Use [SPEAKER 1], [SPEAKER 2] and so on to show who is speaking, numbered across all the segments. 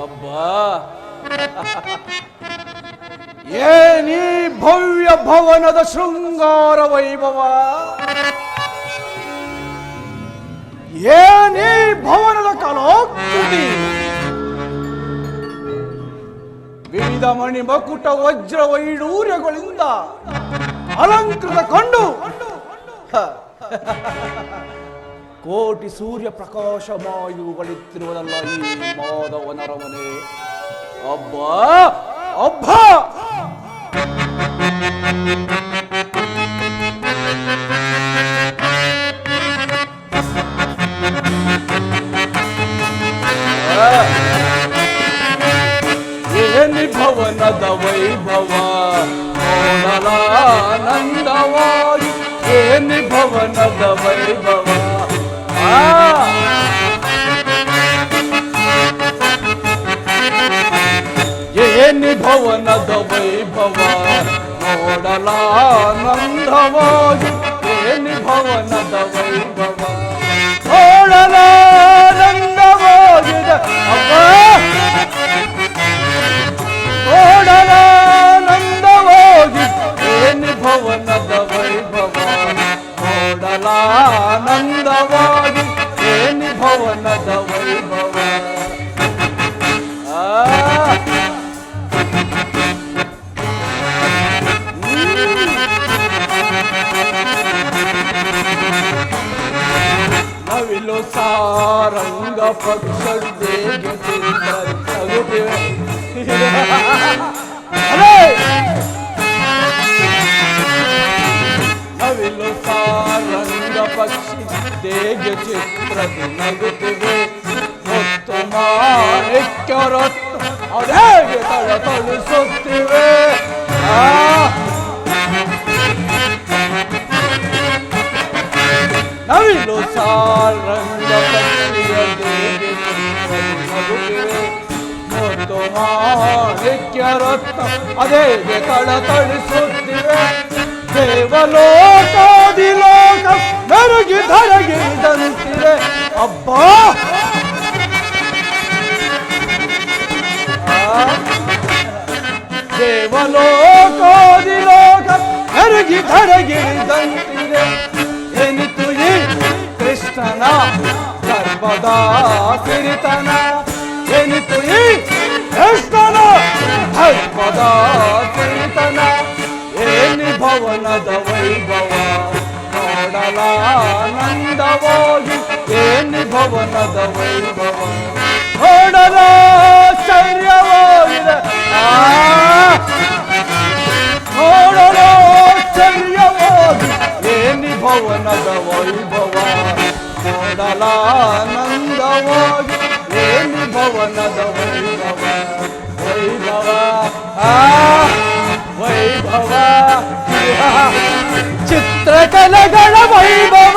[SPEAKER 1] ಅಬ್ಬಾ, ಏನಿ ಭವ್ಯ ಭವನದ ಶೃಂಗಾರ ವೈಭವ, ಏನಿ ಭವನದ ಕಲಾಕೃತಿ, ವಿವಿಧ ಮಣಿ ಮಕುಟ ವಜ್ರ ವೈಡೂರ್ಯಗಳಿಂದ ಅಲಂಕೃತ ಕೊಂಡು ಕೋಟಿ ಸೂರ್ಯ ಪ್ರಕಾಶಮಾಯುಗಳಿತ್ತಿರುವುದಲ್ಲ ಈ ಮಾಧವನರಮನೆ. ಅಬ್ಬಾ ಅಬ್ಬಾ, ಏನಿ ಭವನದ ವೈಭವ ನೋಡಲಾನಂದವಾಗಿ, ಏನಿ ಭವನದ ವೈಭವ. ಏನಿ ಭವನದ ವೈಭವ ನೋಡಲಾನಂದವಾಗಿ, ಏನಿ ಭವನದ ವೈಭವ ನೋಡಲಾನಂದವಾಗಿದೆ. ಅಪ್ಪ, ನೋಡಲಾನಂದವಾಗಿ, ಏನಿ ಭವನದ ವೈಭವ ನೋಡಲಾನಂದವಾಗಿ, ಏನಿ ಭವನದ ವೈಭವ. ನವಿಲು ಸಾರಂಗ ಪಕ್ಷಿಗೆ ನವಿಲು ಸಾರಂಗ ಪಕ್ಷಿ ದೇಗ ಚಿತ್ರದಿ ನಗುತ್ತಿವೆ, ಹೊತ್ತು ಮಾಣಿಕ್ಯರತ್ತು ಅದೇಗೆ ತಳತಳಿಸುತ್ತಿವೆ. ನವಿಲು ಸಾರಂಗ ಪಕ್ಷಿಯ ದೇಗೆ ಚಿತ್ರದಿ ನಗುತ್ತಿವೆ, ಹೊತ್ತು ಮಾಣಿಕ್ಯರತ್ತು ಅದೇಗೆ ತಳತಳಿಸುತ್ತಿವೆ. ದೇವಲೋಕಾದಿಲೋಕ ಧರಗಿ ಧರಗಿದಂತಿದೆ. ಅಬ್ಬಾ, ದೇವಲೋಕಾದಿಲೋಕ ಧರಗಿ ಧರಗಿದಂತಿದೆ. ಎನಿತು ಈ ಕೃಷ್ಣನ ಗರ್ಭದ ಸಿರಿತನ, ಎನಿತು ಈ ಕೃಷ್ಣನ ಗರ್ಭದ ಸಿರಿತನ. ಏನಿ ಭವನದ ವೈಭವ ನೋಡಲಾನಂದವಾಗಿ, ಏನಿ ಭವನದ ವೈಭವ ನೋಡಲಾಶ್ಚರ್ಯವಾಗಿದೆ. ನೋಡಲಾಶ್ಚರ್ಯವಾಗಿ, ಏನಿ ಭವನದ ವೈಭವ ನೋಡಲಾನಂದವಾಗಿ, ಏನಿ ಭವನದ ವೈಭವ. ವೈಭವ ವೈಭವ, ಚಿತ್ರಕಲೆಗಳ ವೈಭವ.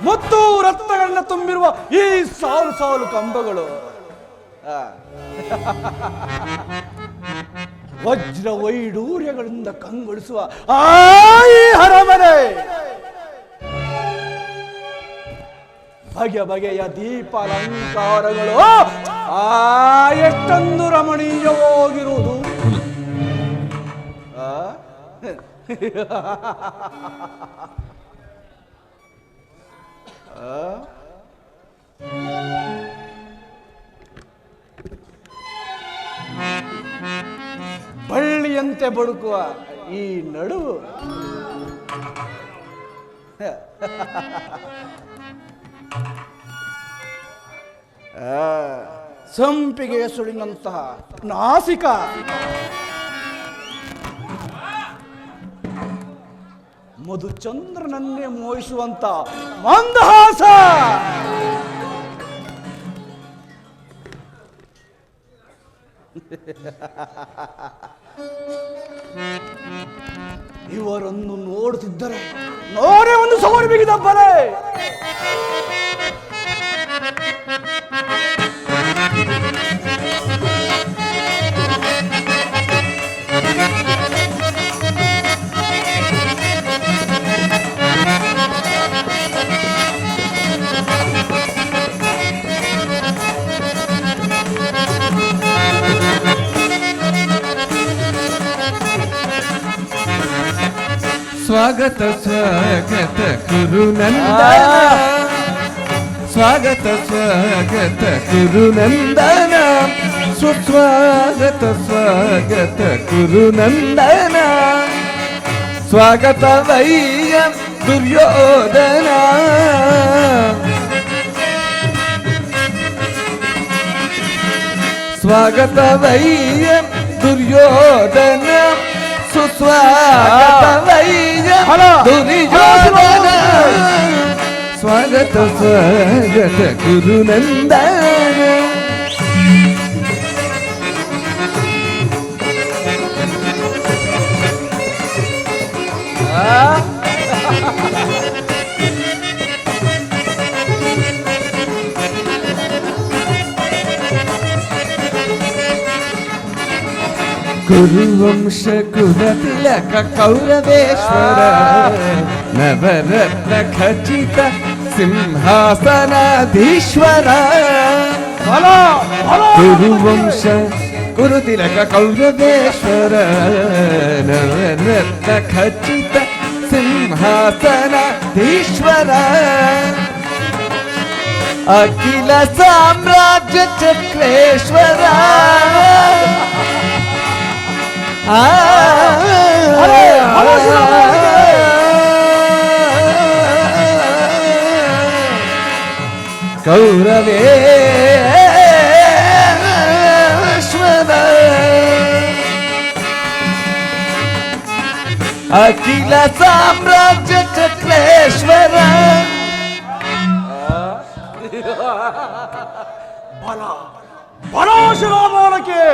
[SPEAKER 1] ಮುತ್ತು ರತ್ನಗಳನ್ನ ತುಂಬಿರುವ ಈ ಸಾಲು ಸಾಲು ಕಂಬಗಳು, ವಜ್ರ ವೈಡೂರ್ಯಗಳಿಂದ ಕಂಗೊಳಿಸುವ ಆ ಹರಮನೆ, ಬಗೆ ಬಗೆಯ ದೀಪಾಲಂಕಾರಗಳು ಎಷ್ಟೊಂದು ರಮಣೀಯವಾಗಿರುವುದು. ಬಳ್ಳಿಯಂತೆ ಬಡುಕುವ ಈ ನಡುವು, ಸಂಪಿಗೆಯ ಸುಳಿನಂತಹ ನಾಸಿಕ, ಮಧುಚಂದ್ರನನ್ನೇ ಮೋಹಿಸುವಂತ ಮಂದಹಾಸ, ಇವರನ್ನು ನೋಡುತ್ತಿದ್ದರೆ ನೋಡೇ ಒಂದು ಸವಾರಿ ಬಿಗಿದಬ್ಬರೆ.
[SPEAKER 2] ಸ್ವಾಗತ ಸ್ವಾಗತ ಗುರುನಂದನ, ಸ್ವಾಗತ ಸ್ವಾಗತ ಗುರುನಂದನ, ಸುಸ್ವಾಗತ ಸ್ವಾಗತ ಗುರುನಂದನ, ಸ್ವಾಗತ ವೈಯ ದುರ್ಯೋಧನ, ಸ್ವಾಗತ ವೈಯ ದುರ್ಯೋಧನ, ಸುಸ್ವಾಗತ ವೈಯ ದುರ್ಯೋಧನ, ಸ್ವಾಗತ ಸ್ವಾಗತ ಗುರುನಂದನ. ಗುರುವಂಶ ಕುಲತಿಲಕ ಕೌರವೇಶ್ವರ, ನವರತ್ನ ಖಚಿತ ಸಿಂಹಾಸನಾಧೀಶ್ವರ. ಗುರುವಂಶ ಕುರುತಿಲಕ ಕೌರವೇಶ್ವರ, ನವರತ್ನ ಖಚಿತ ಸಿಂಹಾಸನಾಧೀಶ್ವರ, ಅಖಿಲ ಸಾಮ್ರಾಜ್ಯ ಚಕ್ರೇಶ್ವರ. ಕೌರವೇಶ್ವರ, ಅಖಿಲ ಸಾಮ್ರಾಜ್ಯ ಚಕ್ರೇಶ್ವರ.
[SPEAKER 1] ಬಲಾಶಿರಾಮೋನಕ್ಕೆ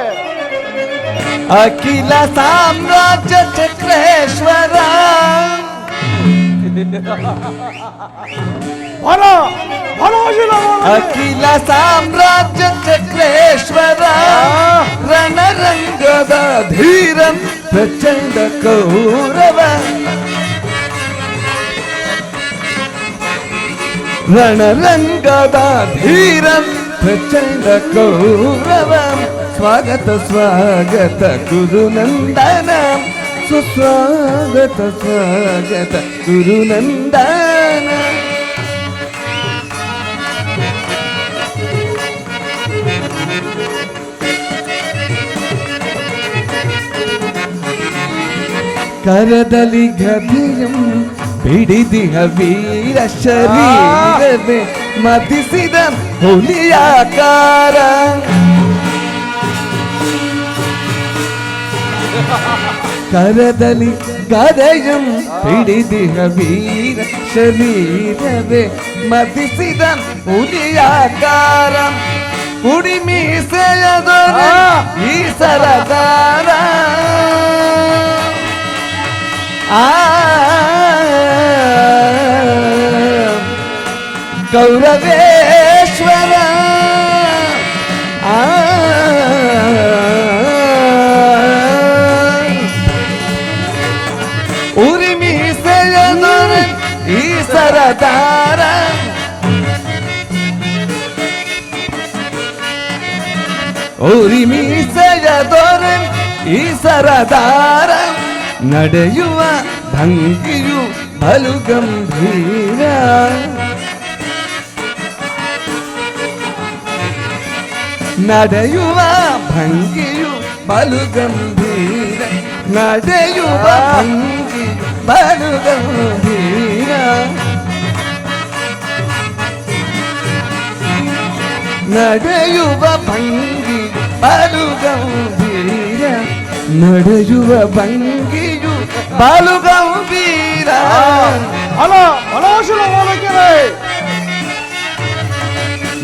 [SPEAKER 2] ಅಖಿಲ ಸಾಮ್ರಾಜ್ಯ ಚಕ್ರೇಶ್ವರ, ಅಖಿಲ ಸಾಮ್ರಾಜ್ಯ ಚಕ್ರೇಶ್ವರ, ರಣರಂಗದ ಧೀರಂ ಪ್ರಚಂಡ ಕೌರವ, ರಣರಂಗದ ಧೀರಂ ಪ್ರಚಂಡ ಕೌರವ, ಸ್ವಾಗತ ಸ್ವಾಗತ ಗುರುನಂದನ, ಸುಸ್ವಾಗತ ಸ್ವಾಗತ ಗುರುನಂದನ. ಕರದಲ್ಲಿ ಗದೆಯಂ ಬಿಡಿದಿಹ ವೀರ ಶರೀರವೇ ಮತಿಸಿದ ಹುಲಿಯಾಕಾರ, ಕರದಲ್ಲಿ ಗದೆಯಂ ಬಿಡಿದಿಹ ವೀರ ಶರೀರವೇ ಮತಿಸಿದ ಹುಲಿಯಾಕಾರ, ಕುಡಿ ಮೀಸೆಯದೊರ ಈ ಸರದಾರ. ಕೌರವೇಶ್ವರ, ಉರಿಮೀಸೆಯದೊರ ಈ ಸರದಾರ, ಉರಿಮೀಸೆಯದೊರ ಈ ಸರದಾರ, ನಡೆಯುವ ಭಂಗಿಯು ಬಲು ಗಂಭೀರ, ನಡೆಯುವ ಭಂಗಿಯು ಬಲು ಗಂಭೀರ, ನಡೆಯುವ ಭಂಗಿ ಬಲು ಗಂಭೀರ, ನಡೆಯುವ ಭಂಗಿ ಬಲು ಗಂಭೀರ, ನಡೆಯುವ ಭಂಗಿಯು ಬಲು ಗಂಭೀರ.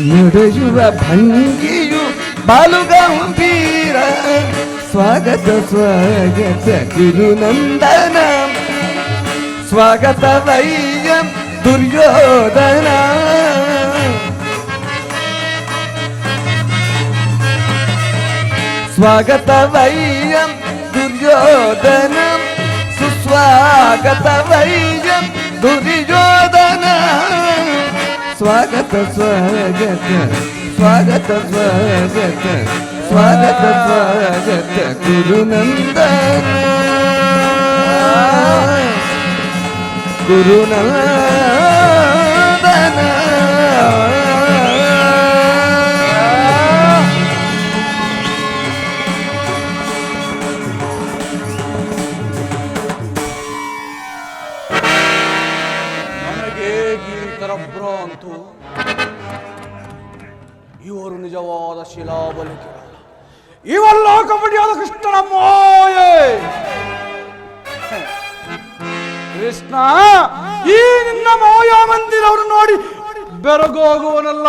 [SPEAKER 2] ನಡೆಯುವ ಭಂಗಿಯು ಬಲು ಗಂಭೀರ, ಸ್ವಾಗತ ಸ್ವಾಗತ ಗುರುನಂದನ, ಸ್ವಾಗತವಯ್ಯಂ ದುರ್ಯೋಧನ ಸ್ವಾಗತವಯ್ಯಂ ದುರ್ಯೋಧನ ಸುಸ್ವಾಗತವಯ್ಯಂ ದುರ್ಯೋಧನ ಸ್ವಾಗತ ಸ್ವಾಗತ ಸ್ವಾಗತ ಸ್ವಾಗತ ಸ್ವಾಗತ ಸ್ವಾಗತ ಗುರುನಂದನ ಗುರುನಂದನ
[SPEAKER 1] ನನಗೆ ಈ ತರ ಭ್ರಾಂತು. ಇವರು ನಿಜವಾದ ಶಿಲಾಬಲಿಕೆ, ಇವೆಲ್ಲ ಕಪಟಿಯಾದ ಕೃಷ್ಣನ ಮಾಯೆ. ಕೃಷ್ಣ ಈ ನಿನ್ನ ಮಾಯಾ ಮಂದಿರವರು ನೋಡಿ ಬೆರಗೋಗುವನಲ್ಲ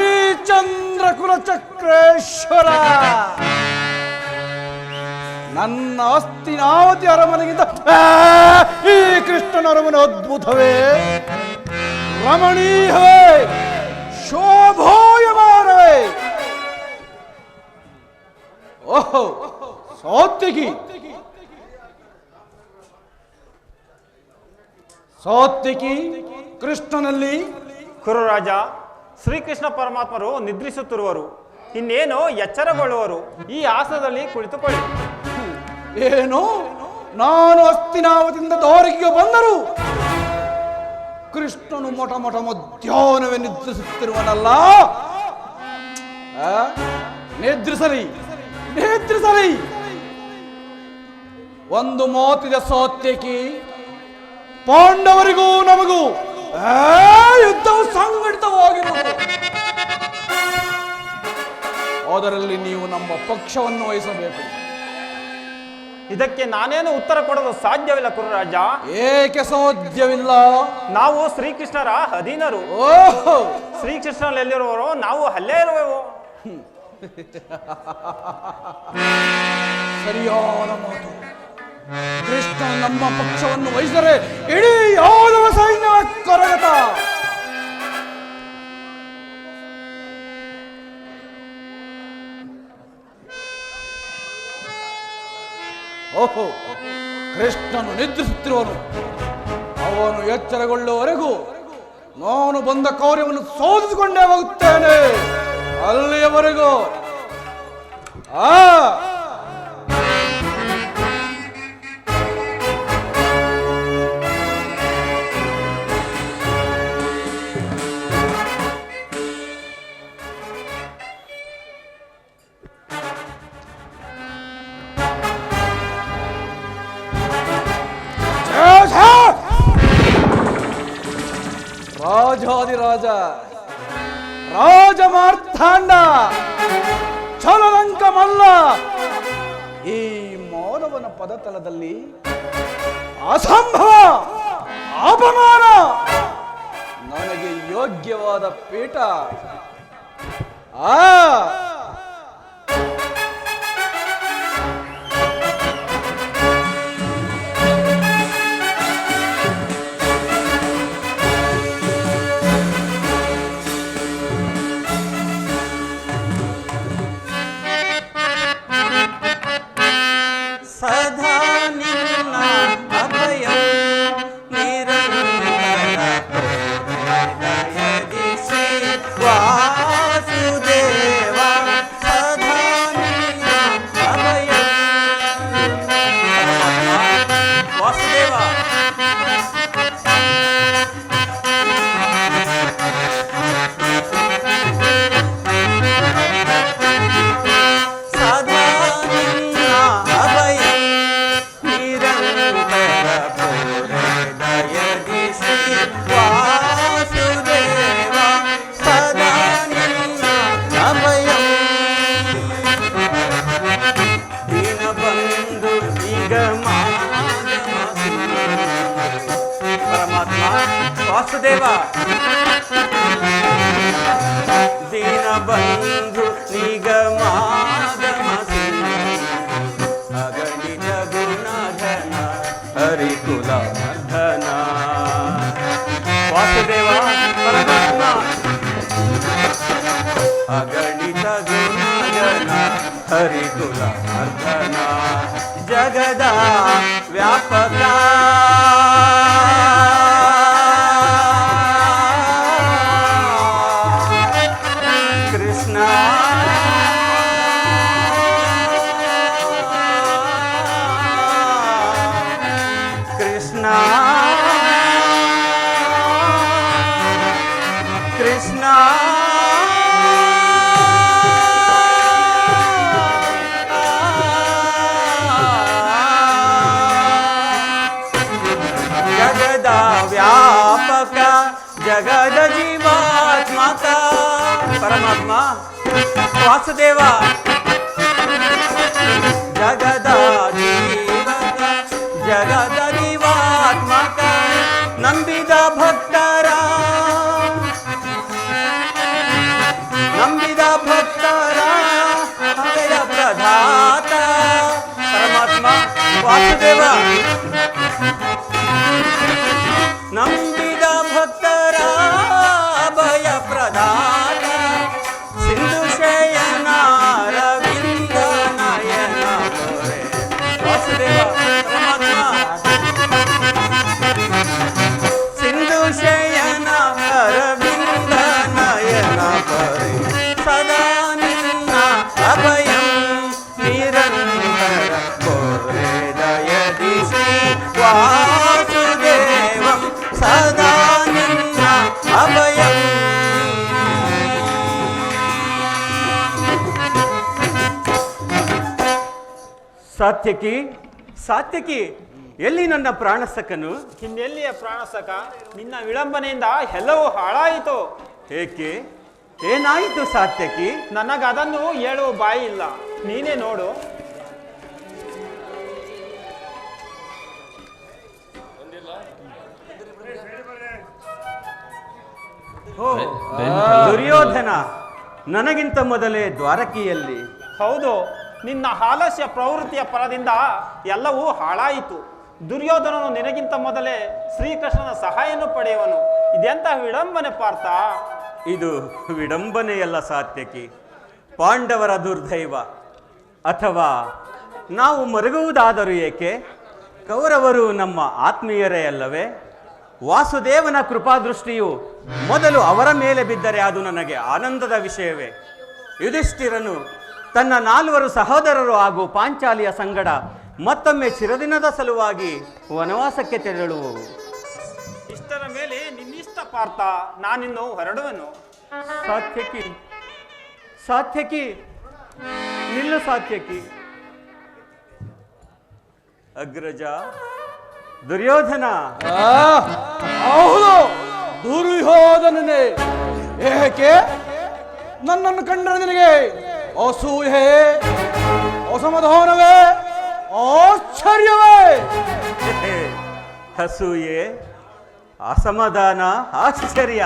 [SPEAKER 1] ಈ ಚಂದ್ರಕುಲ ಚಕ್ರೇಶ್ವರ. ನನ್ನ ಹಸ್ತಿನಾವತಿ ಅರಮನೆಗಿಂತ ಈ ಕೃಷ್ಣನ ಅರಮನೆ ಅದ್ಭುತವೇ, ರಮಣೀಯವೇ, ಶೋಭಾಯಮಾನವೇ. ಓಹೋ ಸಾತ್ವಿಕಿ, ಸಾತ್ವಿಕಿ ಕೃಷ್ಣನಲ್ಲಿ.
[SPEAKER 3] ಕುರುರಾಜ, ಶ್ರೀಕೃಷ್ಣ ಪರಮಾತ್ಮರು ನಿದ್ರಿಸುತ್ತಿರುವರು, ಇನ್ನೇನು ಎಚ್ಚರಗೊಳ್ಳುವರು. ಈ ಆಸನದಲ್ಲಿ ಕುಳಿತುಕೊಳ್ಳಿ.
[SPEAKER 1] ಏನು, ನಾನು ಹಸ್ತಿನಾವತಿಯಿಂದ ದ್ವಾರಕೆಗೆ ಬಂದರು ಕೃಷ್ಣನು ಮೊಟ ಮೊಟ ಮಧ್ಯಾಹ್ನವೇ ನಿದ್ರಿಸುತ್ತಿರುವನಲ್ಲ. ನಿದ್ರಿಸಲಿ ನಿದ್ರಿಸಲಿ. ಒಂದು ಮಾತಿದೆ ಸಾತ್ವಿಕಿ, ಪಾಂಡವರಿಗೂ ನಮಗೂ ಯುದ್ಧವು ಸಂಘಟಿತವಾಗಿರುವುದು. ಅದರಲ್ಲಿ ನೀವು ನಮ್ಮ ಪಕ್ಷವನ್ನು ವಹಿಸಬೇಕು.
[SPEAKER 3] ಇದಕ್ಕೆ ನಾನೇನು ಉತ್ತರ ಕೊಡಲು ಸಾಧ್ಯವಿಲ್ಲ ಕುರುರಾಜ.
[SPEAKER 1] ಏಕೆ ಸಾಧ್ಯವಿಲ್ಲ?
[SPEAKER 3] ನಾವು ಶ್ರೀಕೃಷ್ಣರ ಅಧೀನರು.
[SPEAKER 1] ಓಹೋ,
[SPEAKER 3] ಶ್ರೀಕೃಷ್ಣನಲ್ಲಿರುವವರು ನಾವು ಅಲ್ಲೇ ಇರುವೆವು.
[SPEAKER 1] ಸರಿಯಾದ ಮಾತು. ಕೃಷ್ಣ ನಮ್ಮ ಪಕ್ಷವನ್ನು ವಹಿಸಿದರೆ ಇಡೀ ಯಾದವ ಸೈನ್ಯ ಕರಗತ. ಓಹೋ, ಕೃಷ್ಣನು ನಿದ್ರಿಸುತ್ತಿರುವನು. ಅವನು ಎಚ್ಚರಗೊಳ್ಳುವವರೆಗೂ ನಾನು ಬಂದ ಕಾರ್ಯವನ್ನು ಸಾಧಿಸಿಕೊಂಡೇ ಹೋಗುತ್ತೇನೆ. ಅಲ್ಲಿಯವರೆಗೂ ರಾಜಾದಿರಾಜ, ರಾಜ ಮಾರ್ತಾಂಡ, ಛಲದಂಕ ಮಲ್ಲ, ಈ ಮಾನವನ ಪದತಲದಲ್ಲಿ ಅಸಂಭವ, ಅಪಮಾನ. ನನಗೆ ಯೋಗ್ಯವಾದ ಪೀಠ
[SPEAKER 3] ವಾಸುದೇವ ದೀನಬಂಧು ನಿಗಮಾಗಮ ಅಗಣಿತ ಗುಣಧನ ಹರಿಕುಲ ಅಗಣಿತ ಗುಣಗಣ ಹರಿಕುಲ ಮರ್ದನ ಜಗದ ವ್ಯಾಪಕ ಕೃಷ್ಣ ಕೃಷ್ಣ ಕೃಷ್ಣ ಜಗದ ವ್ಯಾಪಕ ಜಗದ ಜೀವಾತ್ಮಕ ಪರಮಾತ್ಮ ವಾಸುದೇವ ಜಗದ ಜೀವಕ ಜಗದ ಜೀವಾತ್ಮಕ ನಂಬಿದ ಭಕ್ತರ ಹೃದಯ ಪ್ರಧಾತ ಪರಮಾತ್ಮ ವಾಸುದೇವ ನಂಬಿದ ಭಕ್ತರ ಭಯ ಪ್ರಧಾತ ಸಿಂಧು ಶಯನ ರವಿಂದ ನಯನ ಪೊರೆ ವಾಸುದೇವ ಪರಮಾತ್ಮ ಸಿಂಧು ಶಯನ ರವಿಂದ ನಯನ ಪೊರೆ ಸದಾ ನಿನ್ನ ಅಭಯಂ ನಿರಂತರ ಕೋರೆ ದಯದಿ ಶ್ರೀ ವಾಸುದೇವಂ ಸದಾ ನಿನ್ನ ಅಭಯಂ ಸಾತ್ಯಕಿ ಸಾತ್ಯಕಿ ಎಲ್ಲಿ ನನ್ನ ಪ್ರಾಣಸಕನು? ಇನ್ನೆಲ್ಲಿಯ ಪ್ರಾಣಸಕ? ನಿನ್ನ ವಿಳಂಬನೆಯಿಂದ ಎಲ್ಲವೂ ಹಾಳಾಯಿತು. ಏಕೆ? ಏನಾಯಿತು ಸಾತ್ಯಕಿ? ನನಗದನ್ನು ಹೇಳುವ ಬಾಯಿ ಇಲ್ಲ, ನೀನೇ ನೋಡು. ದುರ್ಯೋಧನ ನನಗಿಂತ ಮೊದಲೇ ದ್ವಾರಕಿಯಲ್ಲಿ. ಹೌದು, ನಿನ್ನ ಆಲಸ್ಯ ಪ್ರವೃತ್ತಿಯ ಫಲದಿಂದ ಎಲ್ಲವೂ ಹಾಳಾಯಿತು. ದುರ್ಯೋಧನನು ನಿನಗಿಂತ ಮೊದಲೇ ಶ್ರೀಕೃಷ್ಣನ ಸಹಾಯವನ್ನು ಪಡೆಯುವನು. ಇದೆಂತ ವಿಡಂಬನೆ ಪಾರ್ಥ? ಇದು ವಿಡಂಬನೆಯಲ್ಲ ಸಾತ್ಯಕಿ, ಪಾಂಡವರ ದುರ್ದೈವ. ಅಥವಾ ನಾವು ಮರುಗುವುದಾದರೂ ಏಕೆ? ಕೌರವರು ನಮ್ಮ ಆತ್ಮೀಯರೇ ಅಲ್ಲವೇ? ವಾಸುದೇವನ ಕೃಪಾದೃಷ್ಟಿಯು ಮೊದಲು ಅವರ ಮೇಲೆ ಬಿದ್ದರೆ ಅದು ನನಗೆ ಆನಂದದ ವಿಷಯವೇ. ಯುಧಿಷ್ಠಿರನು ತನ್ನ 4 ಸಹೋದರರು ಹಾಗೂ ಪಾಂಚಾಲಿಯ ಸಂಗಡ ಮತ್ತೊಮ್ಮೆ ಚಿರದಿನದ ಸಲುವಾಗಿ ವನವಾಸಕ್ಕೆ ತೆರಳುವವು. ಇಷ್ಟರ ಮೇಲೆ ನಿನ್ನಿಷ್ಟ ಪಾರ್ಥ, ನಾನಿನ್ನು ಹೊರಡುವೆನು. ಸಾತ್ಯಕಿ ಸಾತ್ಯಕಿ ನಿಲ್ಲು ಸಾತ್ಯಕಿ. ಅಗ್ರಜ ದುರ್ಯೋಧನ.
[SPEAKER 1] ಹೌದು, ದುರ್ಯೋಧನನೇ. ಏಕೆ? ನನ್ನನ್ನು ಕಂಡರೆ ನಿನಗೆ ಅಸೂಯೆ, ಅಸಮಾಧಾನವೇ, ಆಶ್ಚರ್ಯವೇ?
[SPEAKER 3] ಅಸೂಯೆ, ಅಸಮಾಧಾನ, ಆಶ್ಚರ್ಯ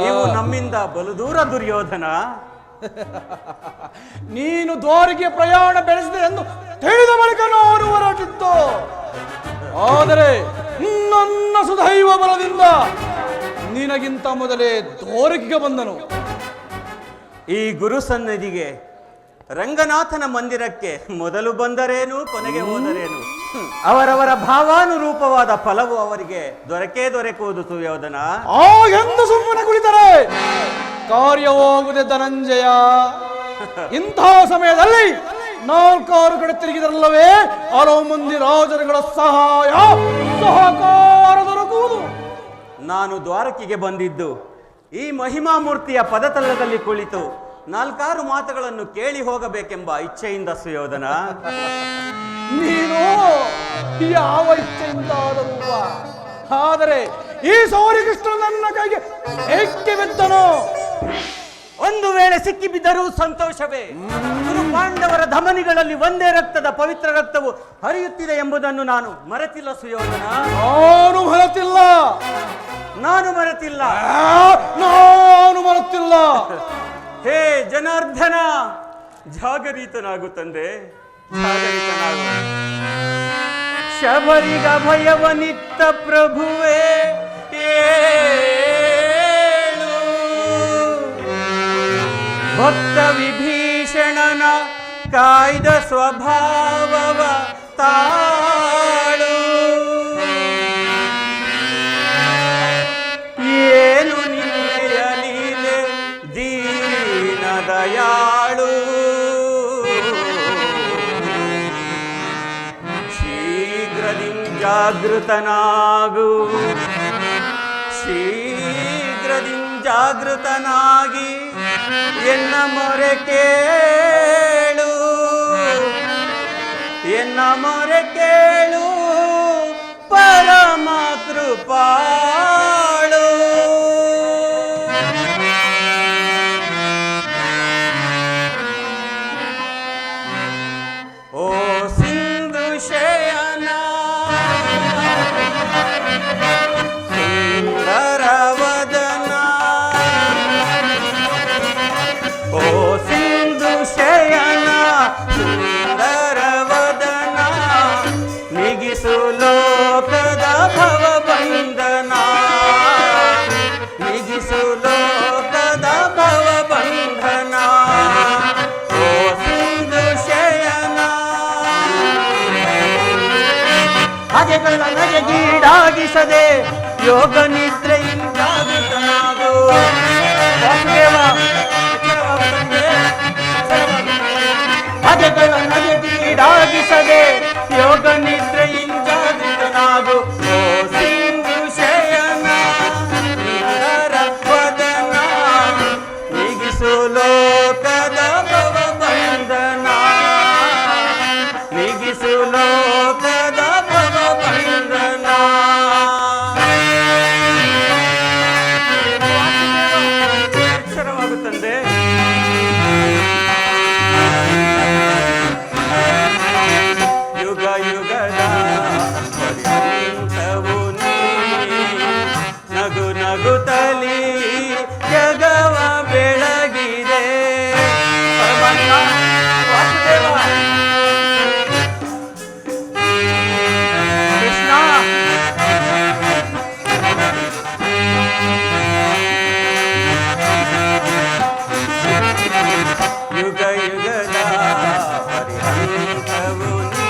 [SPEAKER 3] ಇವು ನಮ್ಮಿಂದ ಬಲು ದೂರ ದುರ್ಯೋಧನ.
[SPEAKER 1] ನೀನು ದ್ವಾರಕೆಯ ಪ್ರಯಾಣ ಬೆಳೆಸಿದೆ ಎಂದು ತಿಳಿದ ಬಳಿಕ ನಾನು ಹೊರಟಿತ್ತು. ಆದರೆ ನನ್ನ ಸುದೈವ ಬಲದಿಂದ ನಿನಗಿಂತ ಮೊದಲೇ ದ್ವಾರಕೆಗೆ ಬಂದನು.
[SPEAKER 3] ಈ ಗುರು ಸನ್ನಿಧಿಗೆ ರಂಗನಾಥನ ಮಂದಿರಕ್ಕೆ ಮೊದಲು ಬಂದರೇನು, ಕೊನೆಗೆ ಹೋದರೇನು, ಅವರವರ ಭಾವಾನುರೂಪವಾದ ಫಲವು ಅವರಿಗೆ ದೊರಕುವುದು ಸುಯೋಧನ.
[SPEAKER 1] ಎಂದು ಸುಮ್ಮನೆ ಕುಳಿತರೆ ಕಾರ್ಯವಾಗುವುದೇ ಧನಂಜಯ. ಇಂತಹ ಸಮಯದಲ್ಲಿ 4 ಕಡೆ ತಿರುಗಿದರಲ್ಲವೇ ಹಲವು ಮಂದಿ ರಾಜರುಗಳ ಸಹಾಯ ಸಹಕಾರ ದೊರಕುವುದು.
[SPEAKER 3] ನಾನು ದ್ವಾರಕೆಗೆ ಬಂದಿದ್ದು ಈ ಮಹಿಮಾ ಮೂರ್ತಿಯ ಪದತಲ್ಲದಲ್ಲಿ ಕುಳಿತು 4 ಮಾತುಗಳನ್ನು ಕೇಳಿ ಹೋಗಬೇಕೆಂಬ ಇಚ್ಛೆಯಿಂದ ಸುಯೋಧನ.
[SPEAKER 1] ನೀನು ಯಾವ ಇಚ್ಛೆಯಿಂದ ಆದರೆ ಈ ಸೌರಿಕೃಷ್ಣ ನನ್ನ ಕೈಗೆ ಏಕೆ ಬಿದ್ದನು?
[SPEAKER 3] ಒಂದು ವೇಳೆ ಸಿಕ್ಕಿ ಬಿದ್ದರೂ ಸಂತೋಷವೇ. ಗುರು ಪಾಂಡವರ ಧಮನಿಗಳಲ್ಲಿ ಒಂದೇ ರಕ್ತದ ಪವಿತ್ರ ರಕ್ತವು ಹರಿಯುತ್ತಿದೆ ಎಂಬುದನ್ನು ನಾನು ಮರೆತಿಲ್ಲ ಸುಯೋಧನ. ನಾನು ಮರೆತಿಲ್ಲ. ಹೇ ಜನಾರ್ದನ, ಜಾಗರಿತನಾಗು ತಂದೆ, ಜಾಗರಿತನಾಗು. ಶಬರಿಗ ಭಯವನಿತ್ತ ಪ್ರಭುವೇ ಏಳು, ಭಕ್ತ ವಿಭೀಷಣನ ಕಾಯ್ದ ಸ್ವಭಾವವ ತಾಳು. ಏನು ನಿನ್ನೆಯ ಲೀಲೆ ದೀನ ದಯಾಳು. ಶೀಘ್ರದಿ ಜಾಗೃತನಾಗು, ಶೀಘ್ರದಿ ಜಾಗೃತನಾಗಿ ಎನ್ನ ಮೊರೆ ಕೇಳು, ಎನ್ನ ಮೊರೆ ಕೇಳು ಪರಮ ಕೃಪಾಳು. ಓ ಸಿಂಧು ಶಯನ ಸುಂದರ ವದನ, ಓ ಸಿಂಧು ಶಯನ ಸುಂದರ ವದನ, ನಿಗಿಸು ಲೋಕದ ಭವ ಬಂಧನ, ನಿಗಿಸು ಲೋಕದ ಭವ ಬಂಧನ. ಓ ಸಿಂಧು ಶಯನ ಹಾಗೆಗಳ ನಗೆಗೀಡಾಗಿಸದೆ ಯೋಗ ನಿದ್ರೆಯಿಂದಾಗುತ್ತನಾಗು. ಹಾಗೆಗಳ ನಗೆಗೀಡಾಗಿಸದೆ ಯೋಗ ನಿದ್ರೆಯಿಂದಾಗುತ್ತನಾಗು. ಓ ಸಿಂಧು ಶಯನ ಸುಂದರ ವದನ, ನಿಗಿಸು ಲೋಕದ ಭವ ಬಂಧನ, ನಿಗಿಸು ಲೋಕದ ಭವ ಬಂಧನ. ಎಚ್ಚರವಾಗುತ್ತದೆ. ಯುಗ ಯುಗದ ಪರ್ಯಂತವು ನೀ ನಗು ನಗುತ್ತಲಿ ಜಗವ ಬೆಳಗಿದೆ. ಪರಮಾತ್ಮ ವಾಸುದೇವ ಕೃಷ್ಣ ಯುಗ ಯುಗದ ಪರ್ಯಂತವು ನೀ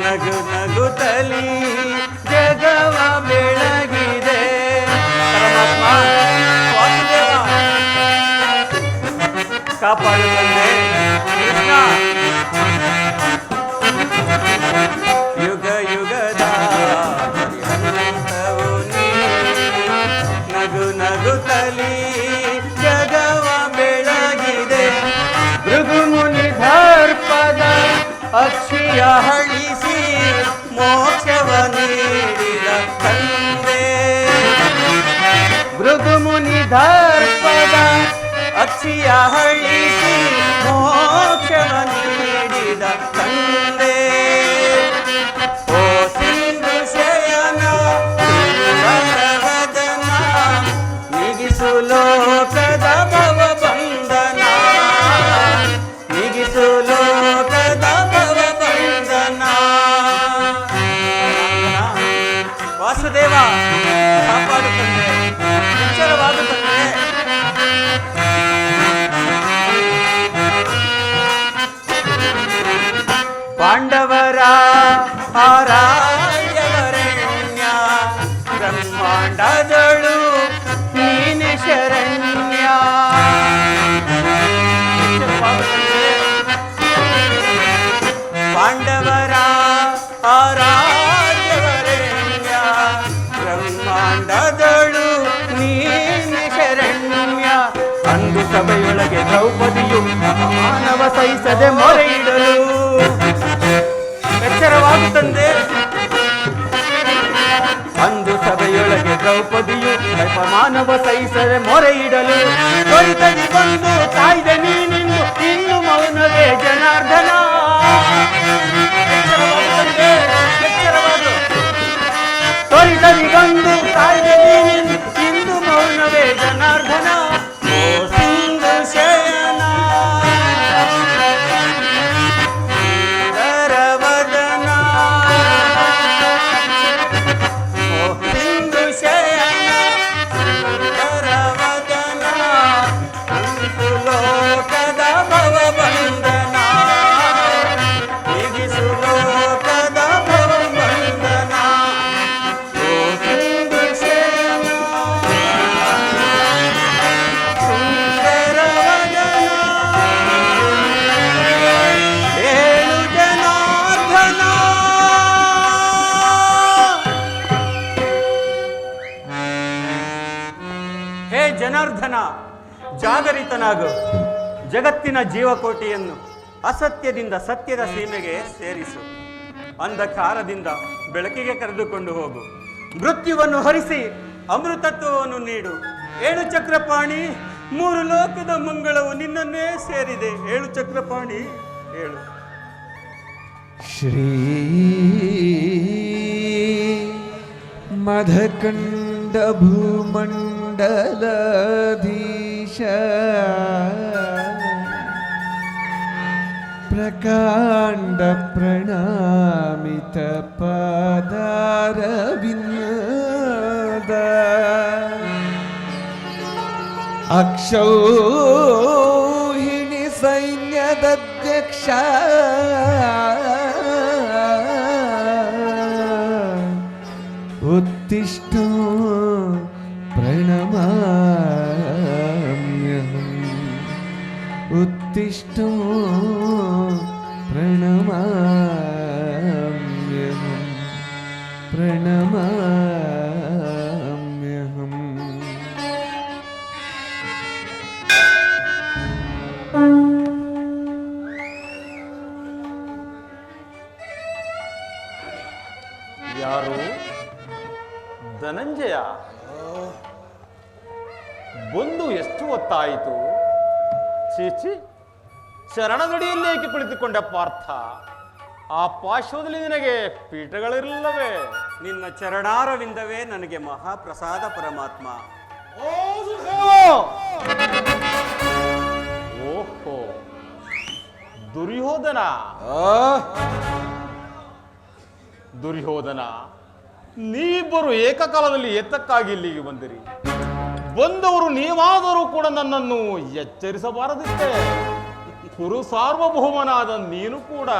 [SPEAKER 3] ನಗು ನಗುತ್ತಲಿ ಜಗವ ಬೆಳಗಿದೆ. ಪರಮಾತ್ಮ ವಾಸುದೇವ ಕಾಪಾಡುತ್ತದೆ. ಕೃಷ್ಣ ಯುಗ ಯುಗದ ಪರ್ಯಂತವು ನೀ ನಗು ನಗುತ್ತಲಿ ಜಗವ ಬೆಳಗಿದೆ. ಭೃಗು ಮುನಿ ದರ್ಪದ ಅಕ್ಷಿಯ ಹಳಿಸಿ ಮೋಕ್ಷವ ನೀಡಿದ ತಂದೆ. ಭೃಗು ಮುನಿ ದರ್ಪದ ಅಕ್ಷಿಯ ಹಳಿಸಿ ಮೋಕ್ಷವ ನೀಡಿದ ತಂದೆ. ಓ ಸಿಂಧು ಶಯನ ಸುಂದರ ವದನ, ನಿಗಿಸು ಲೋಕದ ಭವ ಬಂಧನ, ನಿಗಿಸು ಲೋಕದ ಭವ ಬಂಧನ. ವಾಸುದೇವ ಕಾಪಾಡುತ್ತದೆ, ಎಚ್ಚರವಾಗುತ್ತದೆ. ಪಾಂಡವರ ಆರಾಧ್ಯವರಣ್ಯ, ಬ್ರಹ್ಮಾಂಡದಳು ನೀನೆ ಶರಣ್ಯ. ಪಾಂಡವರ ಆರಾಧ್ಯವರಣ್ಯ, ಬ್ರಹ್ಮಾಂಡದಳು ನೀನೆ ಶರಣ್ಯ. ಅಂದು ಸಭೆಯೊಳಗೆ ದ್ರೌಪದಿಯು ಮಾನವ ಸಹಿಸದೆ ಮೊರೆ ಇಡಲು. ಎಚ್ಚರವಾಗುತ್ತದೆ. ಅಂದು ಸಭೆಯೊಳಗೆ ದ್ರೌಪದಿಯು ಮಾನವ ಸಹಿಸದೆ ಮೊರೆ ಇಡಲು. ತ್ವರಿತದಿ ಬಂದು ಕಾಯ್ದೆ ನೀನಿಂದು ಇನ್ನು ಮೌನವೇ ಜನಾರ್ದನ. ಎಚ್ಚರವಾಗುತ್ತದೆ, ಎಚ್ಚರವಾಗು. ತ್ವರಿತದಿ ಬಂದು ಕಾಯ್ದೆ ನೀನಿಂದು ಇಂದು ಮೌನವೇ ಜನಾರ್ದನ. ಓ ಸಿಂಧು ಶಯನ ಸುಂದರ ವದನ, ಓ ಸಿಂಧು ಶಯನ ಸುಂದರ ವದನ, ಜಾಗರಿತನಾಗು. ಜಗತ್ತಿನ ಜೀವಕೋಟಿಯನ್ನು ಅಸತ್ಯದಿಂದ ಸತ್ಯದ ಸೀಮೆಗೆ ಸೇರಿಸು. ಅಂಧಕಾರದಿಂದ ಬೆಳಕಿಗೆ ಕರೆದುಕೊಂಡು ಹೋಗು. ಮೃತ್ಯುವನ್ನು ಹರಿಸಿ ಅಮೃತತ್ವವನ್ನು ನೀಡು. ಏಳು ಚಕ್ರಪಾಣಿ, ಮೂರು ಲೋಕದ ಮಂಗಳವು ನಿನ್ನನ್ನೇ ಸೇರಿದೆ. ಏಳು ಚಕ್ರಪಾಣಿ, ಏಳು.
[SPEAKER 2] ಶ್ರೀ ಮಧಕಂಡ ಭೂಮಂಡಲಧೀಶ ಪ್ರಕಾಂಡ ಪ್ರಣಾಮಿತ ಪಾದಾರವಿಂದ ಅಕ್ಷೌಹಿಣಿ ಸೈನ್ಯದಧ್ಯಕ್ಷ ಉತ್ತಿಷ್ಠ ಪ್ರಣಮಾಮ್ಯಹಂ ಉತ್ತಿಷ್ಠ ಪ್ರಣಮಾಮ್ಯಹಂ ಪ್ರಣಮಾಮ್ಯಹಂ.
[SPEAKER 4] ಯಾರು? ಧನಂಜಯ ಬಂದು ಎಷ್ಟು ಹೊತ್ತಾಯಿತು? ಚೀಚಿ, ಶರಣಗಡಿಯಲ್ಲಿ ಏಕೆ ಕುಳಿತುಕೊಂಡ ಪಾರ್ಥ? ಆ ಪಾರ್ಶ್ವದಲ್ಲಿ ನಿನಗೆ ಪೀಠಗಳಿರಲಿಲ್ಲವೇ?
[SPEAKER 3] ನಿನ್ನ ಚರಣಾರವಿಂದವೇ ನನಗೆ ಮಹಾಪ್ರಸಾದ ಪರಮಾತ್ಮ.
[SPEAKER 4] ಓಹೋ, ದುರ್ಯೋಧನ. ದುರ್ಯೋಧನ, ನೀವಿಬ್ಬರು ಏಕಕಾಲದಲ್ಲಿ ಏತಕ್ಕಾಗಿ ಇಲ್ಲಿಗೆ ಬಂದಿರಿ? ಬಂದವರು ನೀವಾದರೂ ಕೂಡ ನನ್ನನ್ನು ಎಚ್ಚರಿಸಬಾರದಿತ್ತೆ. ಕುರು ಸಾರ್ವಭೌಮನಾದ ನೀನು ಕೂಡ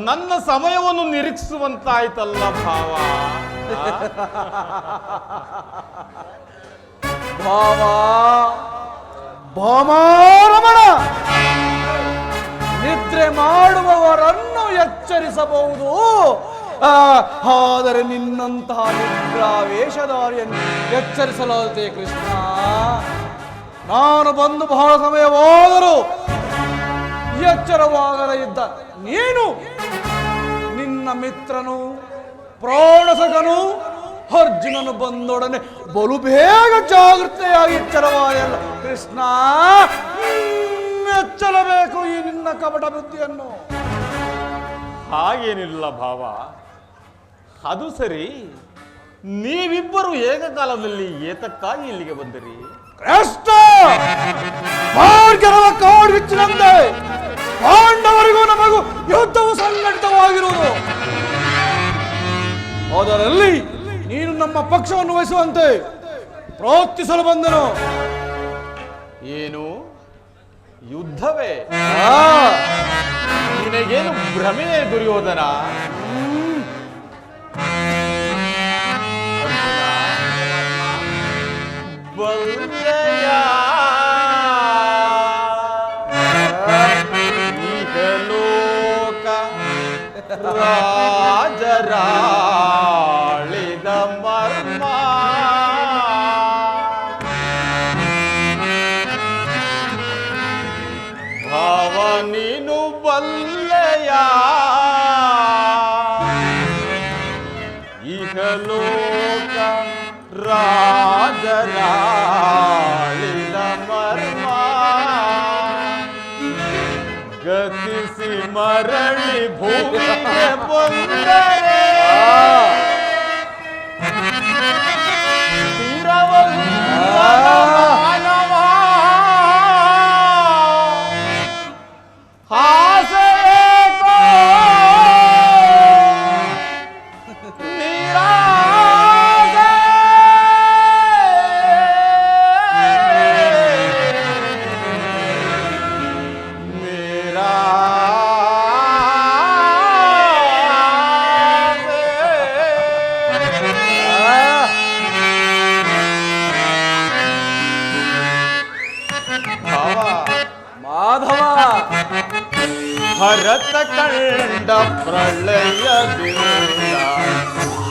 [SPEAKER 4] ನನ್ನ ಸಮಯವನ್ನು ನಿರೀಕ್ಷಿಸುವಂತಾಯ್ತಲ್ಲ ಭಾವ.
[SPEAKER 1] ಭಾಮಾರಮಣ, ನಿದ್ರೆ ಮಾಡುವವರನ್ನು ಎಚ್ಚರಿಸಬಹುದು, ಆದರೆ ನಿನ್ನಂತಹ ನಿದ್ರಾವೇಷಧಾರಿಯನ್ನು ಎಚ್ಚರಿಸಲಾಗುತ್ತೆ ಕೃಷ್ಣ. ನಾನು ಬಂದು ಬಹಳ ಸಮಯವಾದರೂ ಎಚ್ಚರವಾಗದೇ ಇದ್ದ ನೀನು ನಿನ್ನ ಮಿತ್ರನು ಪ್ರಾಣಸಕನು ಅರ್ಜುನನು ಬಂದೊಡನೆ ಬಲು ಬೇಗ ಜಾಗೃತೆಯಾಗಿ ಎಚ್ಚರವಾಯಲ್ಲ ಕೃಷ್ಣ. ಎಚ್ಚರಬೇಕು ಈ ನಿನ್ನ ಕಪಟ ಬುದ್ಧಿಯನ್ನು.
[SPEAKER 4] ಹಾಗೇನಿಲ್ಲ ಭಾವ. ಅದು ಸರಿ, ನೀವಿಬ್ಬರು ಏಕಕಾಲದಲ್ಲಿ ಏತಕ್ಕಾಗಿ ಇಲ್ಲಿಗೆ ಬಂದಿರಿ?
[SPEAKER 1] ಕೃಷ್ಣ, ಭಾರ್ಗವ ಕಾಡ್ಗಿಚ್ಚಿನಂತೆ ಪಾಂಡವರಿಗೂ ನಮಗೂ ಯುದ್ಧವು ಸಂಘಟಿತವಾಗಿರುವುದು. ಅದರಲ್ಲಿ ನೀನು ನಮ್ಮ ಪಕ್ಷವನ್ನು ವಹಿಸುವಂತೆ ಪ್ರೋತ್ಸಾಹಿಸಲು ಬಂದನು.
[SPEAKER 4] ಏನು ಯುದ್ಧವೇ? ನಿನಗೇನು ಭ್ರಮೆ ದುರ್ಯೋಧನ? ಬಲ್ಲೆಯ ಇಹಲೋಕ ರಾಜರಾಳಿದ ಮರ್ಮ ಭಾವ ನೀನು ಬಲ್ಲೆಯ ಇಹಲೋಕ ರಾಜರಾಳಿದ ಮರ್ಮ ಗತಿಸಿ ಮರಳಿ ಭೂಮಿಗೆ ಬಂದರೆ ಮಾನವ ಹಾಸೇಕೋ ಭರತ ಕಂಡ ಪ್ರಳಯದಿಂದ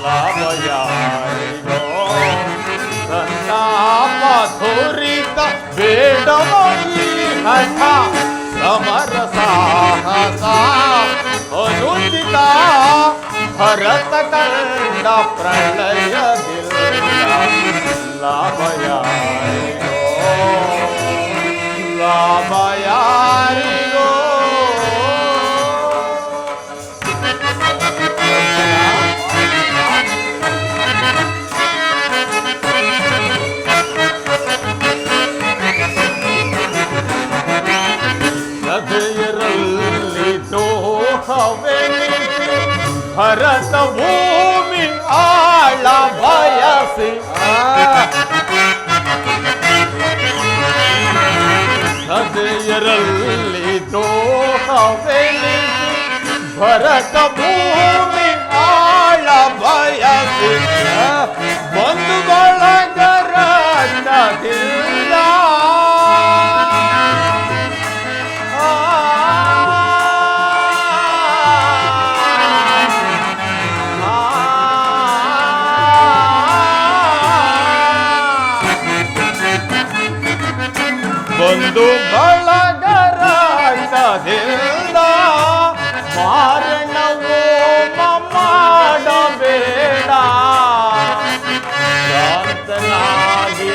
[SPEAKER 4] ಲಾಭ ಯಾರಿಗೋ ಸಂತಾಪ ಧೋರಿತ ಬೇಡವಾಗಿ ಹಠ ಸಮರ ಸಾಹಸ ಅನುಚಿತ ಭರತ ಕಂಡ ಪ್ರಳಯದಿಲ್ಲ ಲಾಭಯಾರಿಗೋ ಲಾಭಯಾರಿಗೋ ನದಿಯರಲ್ಲಿ ದೋಹವೆನಿಸಿ ಭರತ ಭೂಮಿ ಆಳ ಬಯಸಿ ನದಿಯರಲ್ಲಿ ದೋಹವೆನಿಸಿ ಭರತ ಭೂಮಿ ಆಳ ಬಯಸಿ ಬಂಧುಗಳಗರ ನದಿಲ್ಲ ಒಂದು ಬಳಗರಾಟದಿಂದ ಮಾರಣವೋ ಮಾಡಬೇಡ ಶಾಂತನಾಗಿ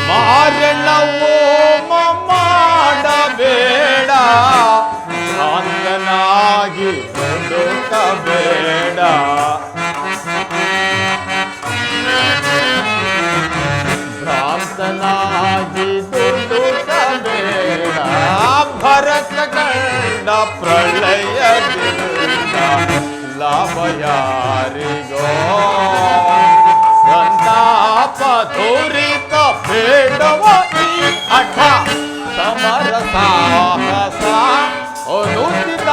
[SPEAKER 4] ಮಾರಣವೋ ಮಾಡಬೇಡ ಶಾಂತನಾಗಿ ಬದುಕಬೇಡ ಭ್ರಾಂತನಾಗಿ ದುಡುಕಬೇಡ ಭರತ ಕಂಡ ಪ್ರಳಯದಿಂದ ಲಾಭ ಯಾರಿಗೋ ಸಂತಾಪ ಧೋರಿತ ಬೇಡವ ಈ ಹಠ ಸಮರ ಸಾಹಸ ಅನುಚಿತ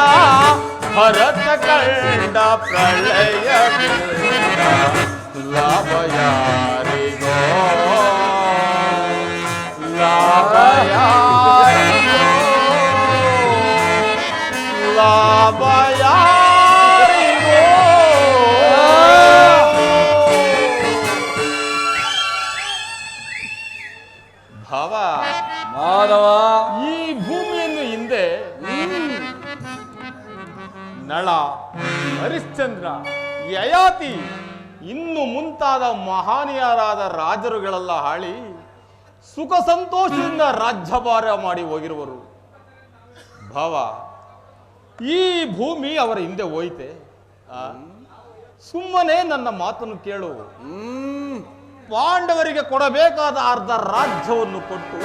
[SPEAKER 4] ಭರತ ಕಂಡ ಪ್ರಳಯದಿಂದ ಲಾಭ ಯಾರಿಗೋ ಲಾಭ ಯಾರಿಗೋ ಲಾಭ ಯಾರಿಗೋ ಭಾವ
[SPEAKER 1] ಮಾಧವ,
[SPEAKER 4] ಈ ಭೂಮಿಯನ್ನು ಹಿಂದೆ ನಳ, ಹರಿಶ್ಚಂದ್ರ, ಯಯಾತಿ ಇನ್ನು ಮುಂತಾದ ಮಹಾನೀಯರಾದ ರಾಜರುಗಳೆಲ್ಲ ಆಳಿ ಸುಖ ಸಂತೋಷದಿಂದ ರಾಜ್ಯಭಾರ ಮಾಡಿ ಹೋಗಿರುವರು. ಭಾವ, ಈ ಭೂಮಿ ಅವರ ಹಿಂದೆ ಹೋಯ್ತೆ. ಸುಮ್ಮನೆ ನನ್ನ ಮಾತನ್ನು ಕೇಳು. ಪಾಂಡವರಿಗೆ ಕೊಡಬೇಕಾದ ಅರ್ಧ ರಾಜ್ಯವನ್ನು ಕೊಟ್ಟು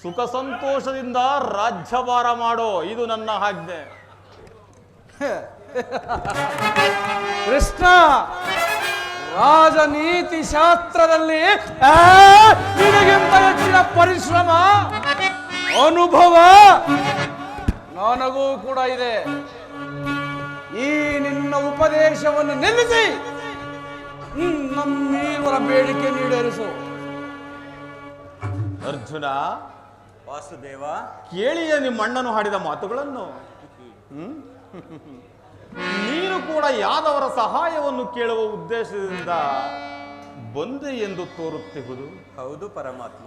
[SPEAKER 4] ಸುಖ ಸಂತೋಷದಿಂದ ರಾಜ್ಯಭಾರ ಮಾಡೋ, ಇದು ನನ್ನ ಆಜ್ಞೆ.
[SPEAKER 1] ಕೃಷ್ಣ, ರಾಜನೀತಿ ಶಾಸ್ತ್ರದಲ್ಲಿ ನಿನಗಿಂತ ಹೆಚ್ಚಿನ ಪರಿಶ್ರಮ ಅನುಭವ ನನಗೂ ಕೂಡ ಇದೆ. ಈ ನಿನ್ನ ಉಪದೇಶವನ್ನು ನಿಲ್ಲಿಸಿ ನಮ್ಮೀವರ ಬೇಡಿಕೆ ಈಡೇರಿಸು.
[SPEAKER 4] ಅರ್ಜುನ,
[SPEAKER 3] ವಾಸುದೇವ,
[SPEAKER 4] ಕೇಳಿಯ ನಿಮ್ಮ ಅಣ್ಣನು ಹಾಡಿದ ಮಾತುಗಳನ್ನು. ನೀನು ಕೂಡ ಯಾದವರ ಸಹಾಯವನ್ನು ಕೇಳುವ ಉದ್ದೇಶದಿಂದ ಬಂದೆ ಎಂದು ತೋರುತ್ತಿರುವುದು.
[SPEAKER 3] ಹೌದು ಪರಮಾತ್ಮ.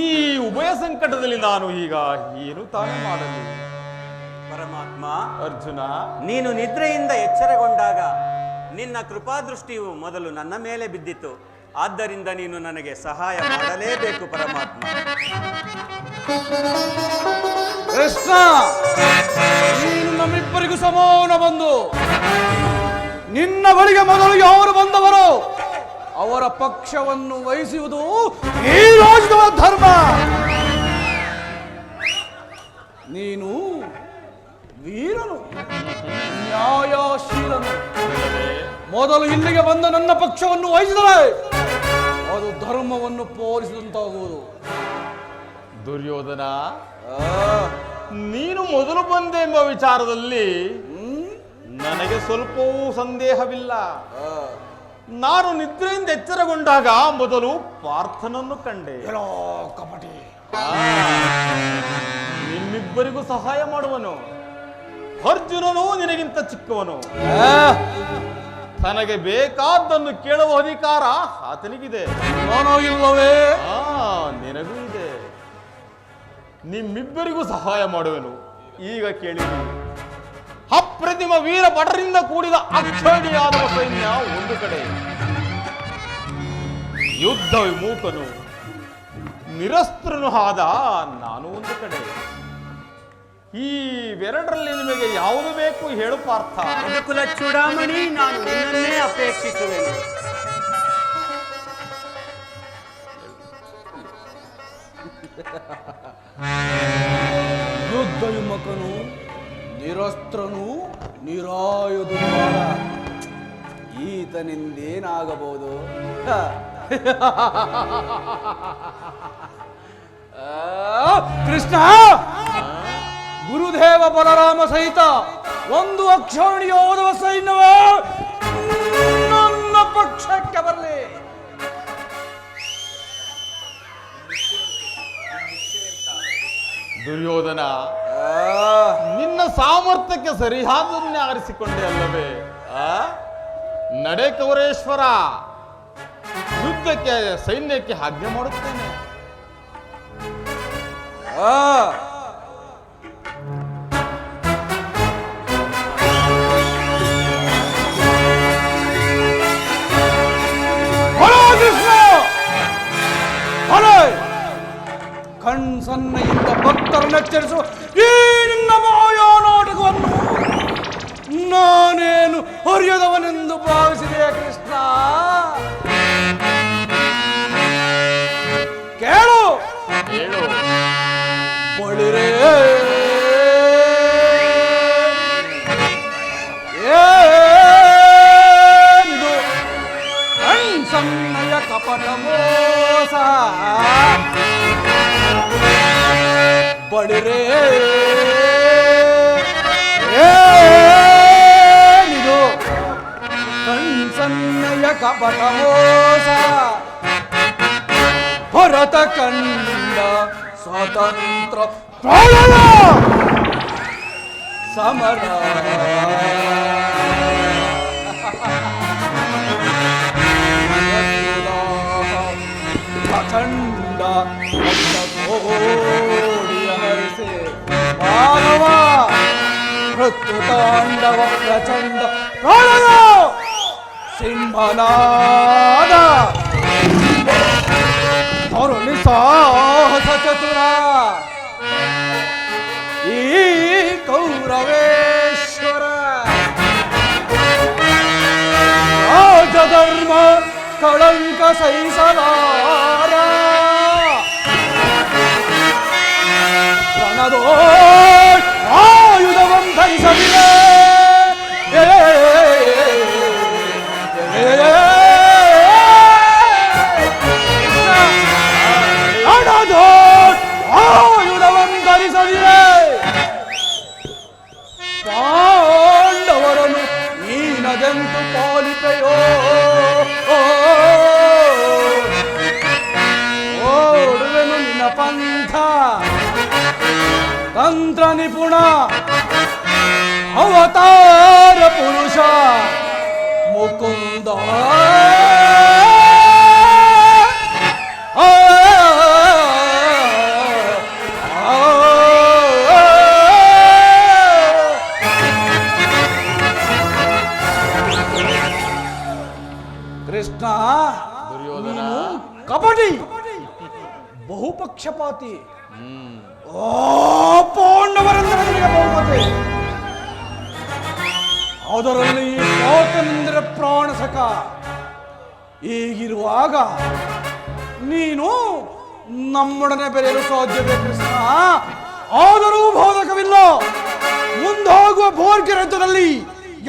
[SPEAKER 4] ಈ ಉಭಯ ಸಂಕಟದಲ್ಲಿ ನಾನು ಈಗ ಏನು ತಾನೇ ಮಾಡಲಿ
[SPEAKER 3] ಪರಮಾತ್ಮ?
[SPEAKER 4] ಅರ್ಜುನ,
[SPEAKER 3] ನೀನು ನಿದ್ರೆಯಿಂದ ಎಚ್ಚರಗೊಂಡಾಗ ನಿನ್ನ ಕೃಪಾದೃಷ್ಟಿಯು ಮೊದಲು ನನ್ನ ಮೇಲೆ ಬಿದ್ದಿತು. ಆದ್ದರಿಂದ ನೀನು ನನಗೆ ಸಹಾಯ ಮಾಡಲೇಬೇಕು ಪರಮಾತ್ಮ.
[SPEAKER 1] ಕೃಷ್ಣ, ನೀನು ನಮ್ಮಿಬ್ಬರಿಗೂ ಸಮಾನ ಬಂದು ನಿನ್ನ ಬಳಿಗೆ ಮೊದಲು ಯಾರು ಬಂದವರು ಅವರ ಪಕ್ಷವನ್ನು ವಹಿಸುವುದು ಈ ರಾಜ್ಯದ ಧರ್ಮ. ನೀನು ವೀರನು, ನ್ಯಾಯಶೀಲನು. ಮೊದಲು ಇಲ್ಲಿಗೆ ಬಂದ ನನ್ನ ಪಕ್ಷವನ್ನು ವಹಿಸಿದರೆ ಅದು ಧರ್ಮವನ್ನು ಪೋಲಿಸಿದಂತಾಗುವುದು.
[SPEAKER 4] ದುರ್ಯೋಧನ, ನೀನು ಮೊದಲು ಬಂದೆ ಎಂಬ ವಿಚಾರದಲ್ಲಿ ನನಗೆ ಸ್ವಲ್ಪವೂ ಸಂದೇಹವಿಲ್ಲ. ನಾನು ನಿದ್ರೆಯಿಂದ ಎಚ್ಚರಗೊಂಡಾಗ ಮೊದಲು ಪಾರ್ಥನನ್ನು ಕಂಡೆ.
[SPEAKER 1] ಕಪಟಿ,
[SPEAKER 4] ನಿಮ್ಮಿಬ್ಬರಿಗೂ ಸಹಾಯ ಮಾಡುವನು. ಅರ್ಜುನನು ನಿನಗಿಂತ ಚಿಕ್ಕವನು. ತನಗೆ ಬೇಕಾದ್ದನ್ನು ಕೇಳುವ ಅಧಿಕಾರ ಆತನಿಗಿದೆ.
[SPEAKER 1] ನಾನೋ ಇಲ್ಲವೇ?
[SPEAKER 4] ನಿನಗೂ ಇದೆ. ನಿಮ್ಮಿಬ್ಬರಿಗೂ ಸಹಾಯ ಮಾಡುವೆನು. ಈಗ ಕೇಳಿ, ಅಪ್ರತಿಮ ವೀರ ಭಟರಿಂದ ಕೂಡಿದ ಅಕ್ಷಣಿಯಾದ ಸೈನ್ಯ ಒಂದು ಕಡೆ, ಯುದ್ಧ ವಿಮೂಖನು ನಿರಸ್ತ್ರನು ಆದ ನಾನು ಒಂದು ಕಡೆ. ಈ ಎರಡರಲ್ಲಿ ನಿಮಗೆ ಯಾವುದು ಬೇಕು ಹೇಳು ಪಾರ್ಥ.
[SPEAKER 3] ಕುಲ ಚೂಡಾಮಣಿ, ನಾನು ನಿನ್ನನ್ನೇ ಅಪೇಕ್ಷಿಸುವೆನು.
[SPEAKER 1] ಯುದ್ಧ ವಿಮುಖನು, ನಿರಸ್ತ್ರನು, ನಿರಾಯುಧನು. ಈತನಿಂದೇನಾಗಬಹುದು? ಕೃಷ್ಣ, ಗುರುದೇವ ಬಲರಾಮ ಸಹಿತ ಒಂದು ಅಕ್ಷೋಣಿಯೋಧವ ಸೈನ್ಯವೇ ನನ್ನ ಪಕ್ಷಕ್ಕೆ ಬರಲಿ.
[SPEAKER 4] ದುರ್ಯೋಧನ, ನಿನ್ನ ಸಾಮರ್ಥ್ಯಕ್ಕೆ ಸರಿಯಾದನ್ನೇ ಆರಿಸಿಕೊಂಡೆ ಅಲ್ಲವೇ? ನಡೆ ಕೌರೇಶ್ವರ, ಯುದ್ಧಕ್ಕೆ ಸೈನ್ಯಕ್ಕೆ ಆಜ್ಞೆ ಮಾಡುತ್ತೇನೆ.
[SPEAKER 1] ಕಣ್ಸನ್ನೆಯಿಂದ ಭಕ್ತರನ್ನೆಚ್ಚರಿಸುವ ಈ ನಿನ್ನ ಮಾಯಾ ನಾಟಕವನ್ನು ನಾನೇನು ಅರಿಯದವನೆಂದು ಭಾವಿಸಿದೆ ಕೃಷ್ಣ. ಕೇಳು, ಬಳಿರೇ ಏನಿದು ಕಣ್ಸನ್ನಯ ಕಪಟ ಮೋಸ. ಬಳಿರೇ ಏನಿದು ಕಣ್ಸನ್ನಯ ಕಪಟ ಮೋಸ. ಭರತ ಕಂಡ ಸ್ವತಂತ್ರ ಪ್ರಳಯ ಸಮರ. ಅಖಂಡ ಕೋಡಿಯ ಹರಿಸೆ ಮಾನವ ಮೃತ್ಯುತಾಂಡವ ಪ್ರಚಂಡ ಪ್ರಳಯ ಸಿಂಹನಾದ ತರುಣಿ ಸಾಹಸ ಚತುರ. ಈ ಕೌರವೇಶ್ವರ ರಾಜಧರ್ಮ ಕಳಂಕ ಸಹಿಸಲಾರ. ರಣದೋ ಆಯುಧವಂ ಧರಿಸಲಿದೆ. ರಣದೋ ಆಯುಧವಂ ಧರಿಸಲಿದೆ. ಪಾಂಡವರನ್ನು ನೀನದೆಂತು ಪಾಲಿಪೆಯೋ. ಓಡುವೆನು ನಿನ್ನ ಪಂಥ. ತಂತ್ರ ನಿಪುಣ ಅವತಾರ ಪುರುಷ ಮುಕುಂದ. ಕೃಷ್ಣ,
[SPEAKER 4] ದುರ್ಯೋಧನ,
[SPEAKER 1] ಕಪಟಿ, ಬಹುಪಕ್ಷಪಾತಿ. ಪಾಂಡವರೆಂದರೆ ನಿನಗೆ ಬಹುಮತಿ. ಅದರಲ್ಲಿ ಪಾತನೆಂದರೆ ಪ್ರಾಣಸಕ. ಹೀಗಿರುವಾಗ ನೀನು ನಮ್ಮೊಡನೆ ಬೆರೆಯಲು ಸಾಧ್ಯವೇ ಕೃಷ್ಣ? ಆದರೂ ಬೋಧಕವಿಲ್ಲ. ಮುಂದಾಗುವ ಬೋರ್ಗೆ ರಥದಲ್ಲಿ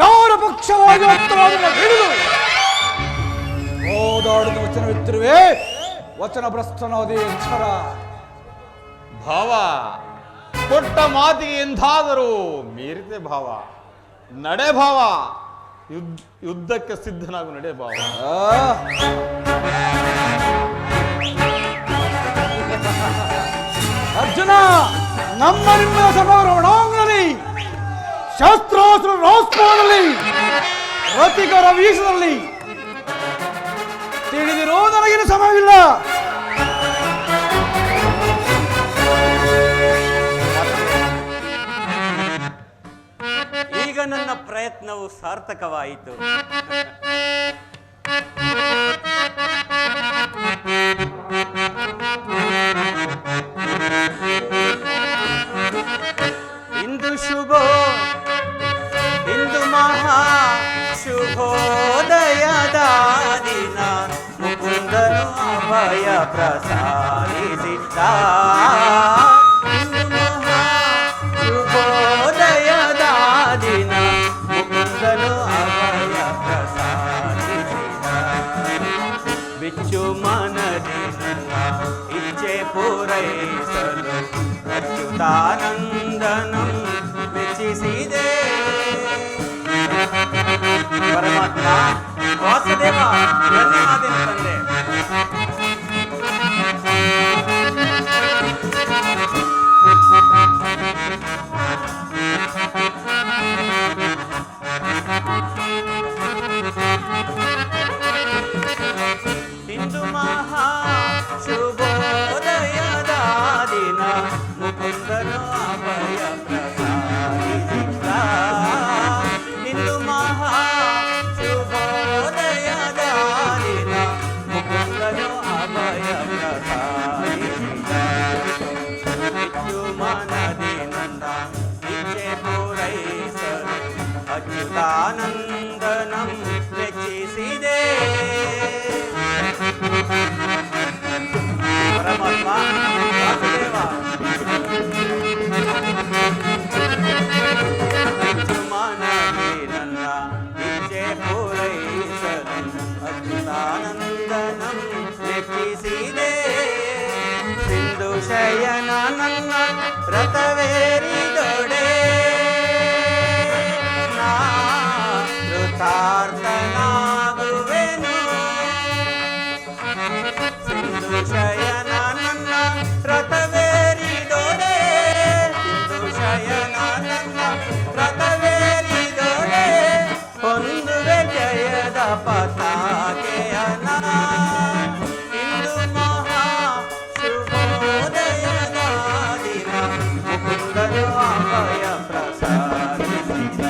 [SPEAKER 1] ಯಾರ ಪಕ್ಷವಾಗಿ ಹತ್ತರಾದನ್ನು ಹಿಡಿದು ಓದಾಡಿದ ವಚನವಿತ್ತಿರುವೆ. ವಚನ ಭ್ರಷ್ಟನಾದೇ ಎಚ್ಚರ.
[SPEAKER 4] ಭಾವ, ಕೊಟ್ಟ ಮಾತಿಗೆ ಎಂದಾದರೂ ಮೀರಿದೆ ಭಾವ. ನಡೆ ಭಾವ, ಯುದ್ಧಕ್ಕೆ ಸಿದ್ಧನಾಗು. ನಡೆ ಭಾವ.
[SPEAKER 1] ಅರ್ಜುನ, ನಮ್ಮ ನಿಮ್ಮ ಸಭಾ ರಣಾಂಗಣದಲ್ಲಿ ಶಸ್ತ್ರಾಸ್ತ್ರ ರಾಷ್ಟ್ರದಲ್ಲಿ ರತಿಕರ ವೀಸದಲ್ಲಿ ತಿಳಿದಿರೋ ನನಗೇನು ಸಮಯವಿಲ್ಲ.
[SPEAKER 3] ಈಗ ನನ್ನ ಪ್ರಯತ್ನವು ಸಾರ್ಥಕವಾಯಿತು. ಇಂದು ಮಹಾ ಶುಭೋದಯದ ದಿನ ಮುಕುಂದನು ಅಭಯ ಪ್ರಸಾದಿಸಿದ. ಇಂದು ಮಹಾ ಶುಭೋದಯದ ದಿನ ಮುಕುಂದನು ಅಭಯ ಪ್ರಸಾದಿಸಿದ. ಬಿಚ್ಚು ಮನದಿ ನನ್ನ ಇಚ್ಛೆ ಪೂರೈಸಲು ಅಚ್ಯುತಾನಂದನಂ ಮೆಚ್ಚಿಸಿದೆ. ಪರಮಾತ್ಮ ವಾಸುದೇವ ಧನ್ಯವಾದೇನು ತಂದೆ. ಇಂದು ಮಹಾ ಶುಭೋದಯದ ದಿನ ಮುಕುಂದನು ಅಭಯ ಪ್ರಸಾದಿಸಿದ. ಇಂದು ಮಹಾ ಶುಭೋದಯದ ದಿನ ಮುಕುಂದನು ಅಭಯ ಪ್ರಸಾದಿಸಿದ. ಹೆಚ್ಚು ಮನದಿ ನನ್ನ ಇಚ್ಛೆ ಪೂರೈಸಲು ಅಚ್ಯುತಾನಂದನಂ ಮೆಚ್ಚಿಸಿದೆ. ಪರಮಾತ್ಮ ವಾಸುದೇವ ಮನದಿ ನನ್ನ ಇಚ್ಛೆ ಪೂರೈಸಲು ಅಚ್ಯುತಾನಂದನಂ ಮೆಚ್ಚಿಸಿದೆ. ಸಿಂಧು ಶಯನ ನನ್ನ ರಥವೇರಿದೊಡೆ ನಾ ಕೃತಾರ್ಥನಾಗುವೆನು. ಸಿಂಧು ಶಯನ ನನ್ನ ರಥವೇರಿದೊಡೆ ಸಿಂಧು ಶಯನ ನನ್ನ ರಥವೇರಿದೊಡೆ ಹೊಂದುವೆ ಜಯದ ಪತಾಕೆಯನ. ಇಂದು ಮಹಾ ಶುಭೋದಯದ ದಿನ ಮುಕುಂದನು ಅಭಯ ಪ್ರಸಾದಿಸಿದ.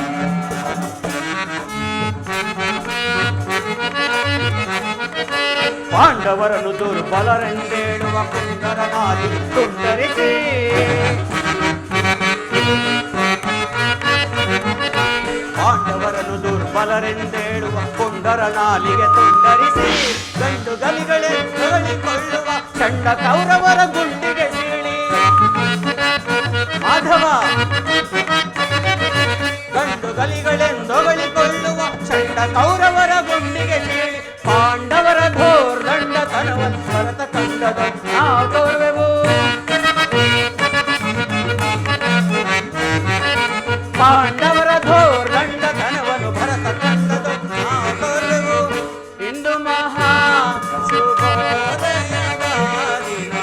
[SPEAKER 3] ಪಾಂಡವರನ್ನು ದುರ್ಬಲರೆಂದೇಳುವ ಕುಂದರನಾದಿ ತುಂಡರಿಸಿ ಪಾಂಡವರನ್ನು ದುರ್ಬಲರೆಂದೇಳುವ ಕುಂಡರ ನಾಲಿಗೆ ತುಂಡರಿಸಿ ಗಂಡು ಗಲಿಗಳೆಂದುಗಳಿಕೊಳ್ಳುವ ಚಂಡ ಕೌರವರ ಗುಂಡಿಗೆ ಸೀಳಿ. ಮಾಧವ ಗಂಡು ಗಲಿಗಳೆಂದೊಗಳಿಕೊಳ್ಳುವ ಚಂಡ ಕೌರವರ ಗುಂಡಿಗೆ ಸೀಳಿ. ಪಾಂಡವರ ಧೋರ್ದಂಡ ತನವ ಭರತ ಕಂಡದ ನಾವು ತೋರುವೆವು. ಪಾಂಡವರ ಧೋರ್ದಂಡ ತನವನು ಭರತ ಕಂಡದ ನಾವು ತೋರುವೆವು. ಇಂದು ಮಹಾ ಶುಭೋದಯದ ದಿನ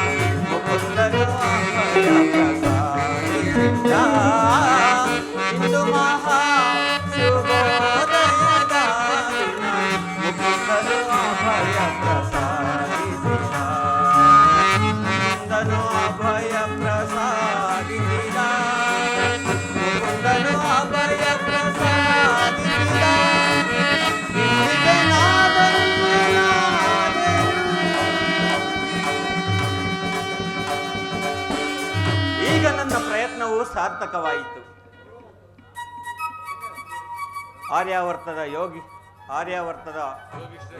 [SPEAKER 3] ಮುಕುಂದನು ಅಭಯ ಪ್ರಸಾದಿಸಿದ. ಇಂದು ಮಹಾ ಶುಭೋದಯದ ದಿನ ಮುಕುಂದನು ಅಭಯ ಪ್ರಸಾದಿಸಿದ. ಮುಕುಂದನು ಅಭಯ ಪ್ರಸಾದಿಸಿದ. ಮುಕುಂದನು ಅಭಯ ಪ್ರಸಾದಿಸಿದ. ಈಗ ನನ್ನ ಪ್ರಯತ್ನವು ಸಾರ್ಥಕವಾಯಿತು. ಆರ್ಯಾವರ್ತದ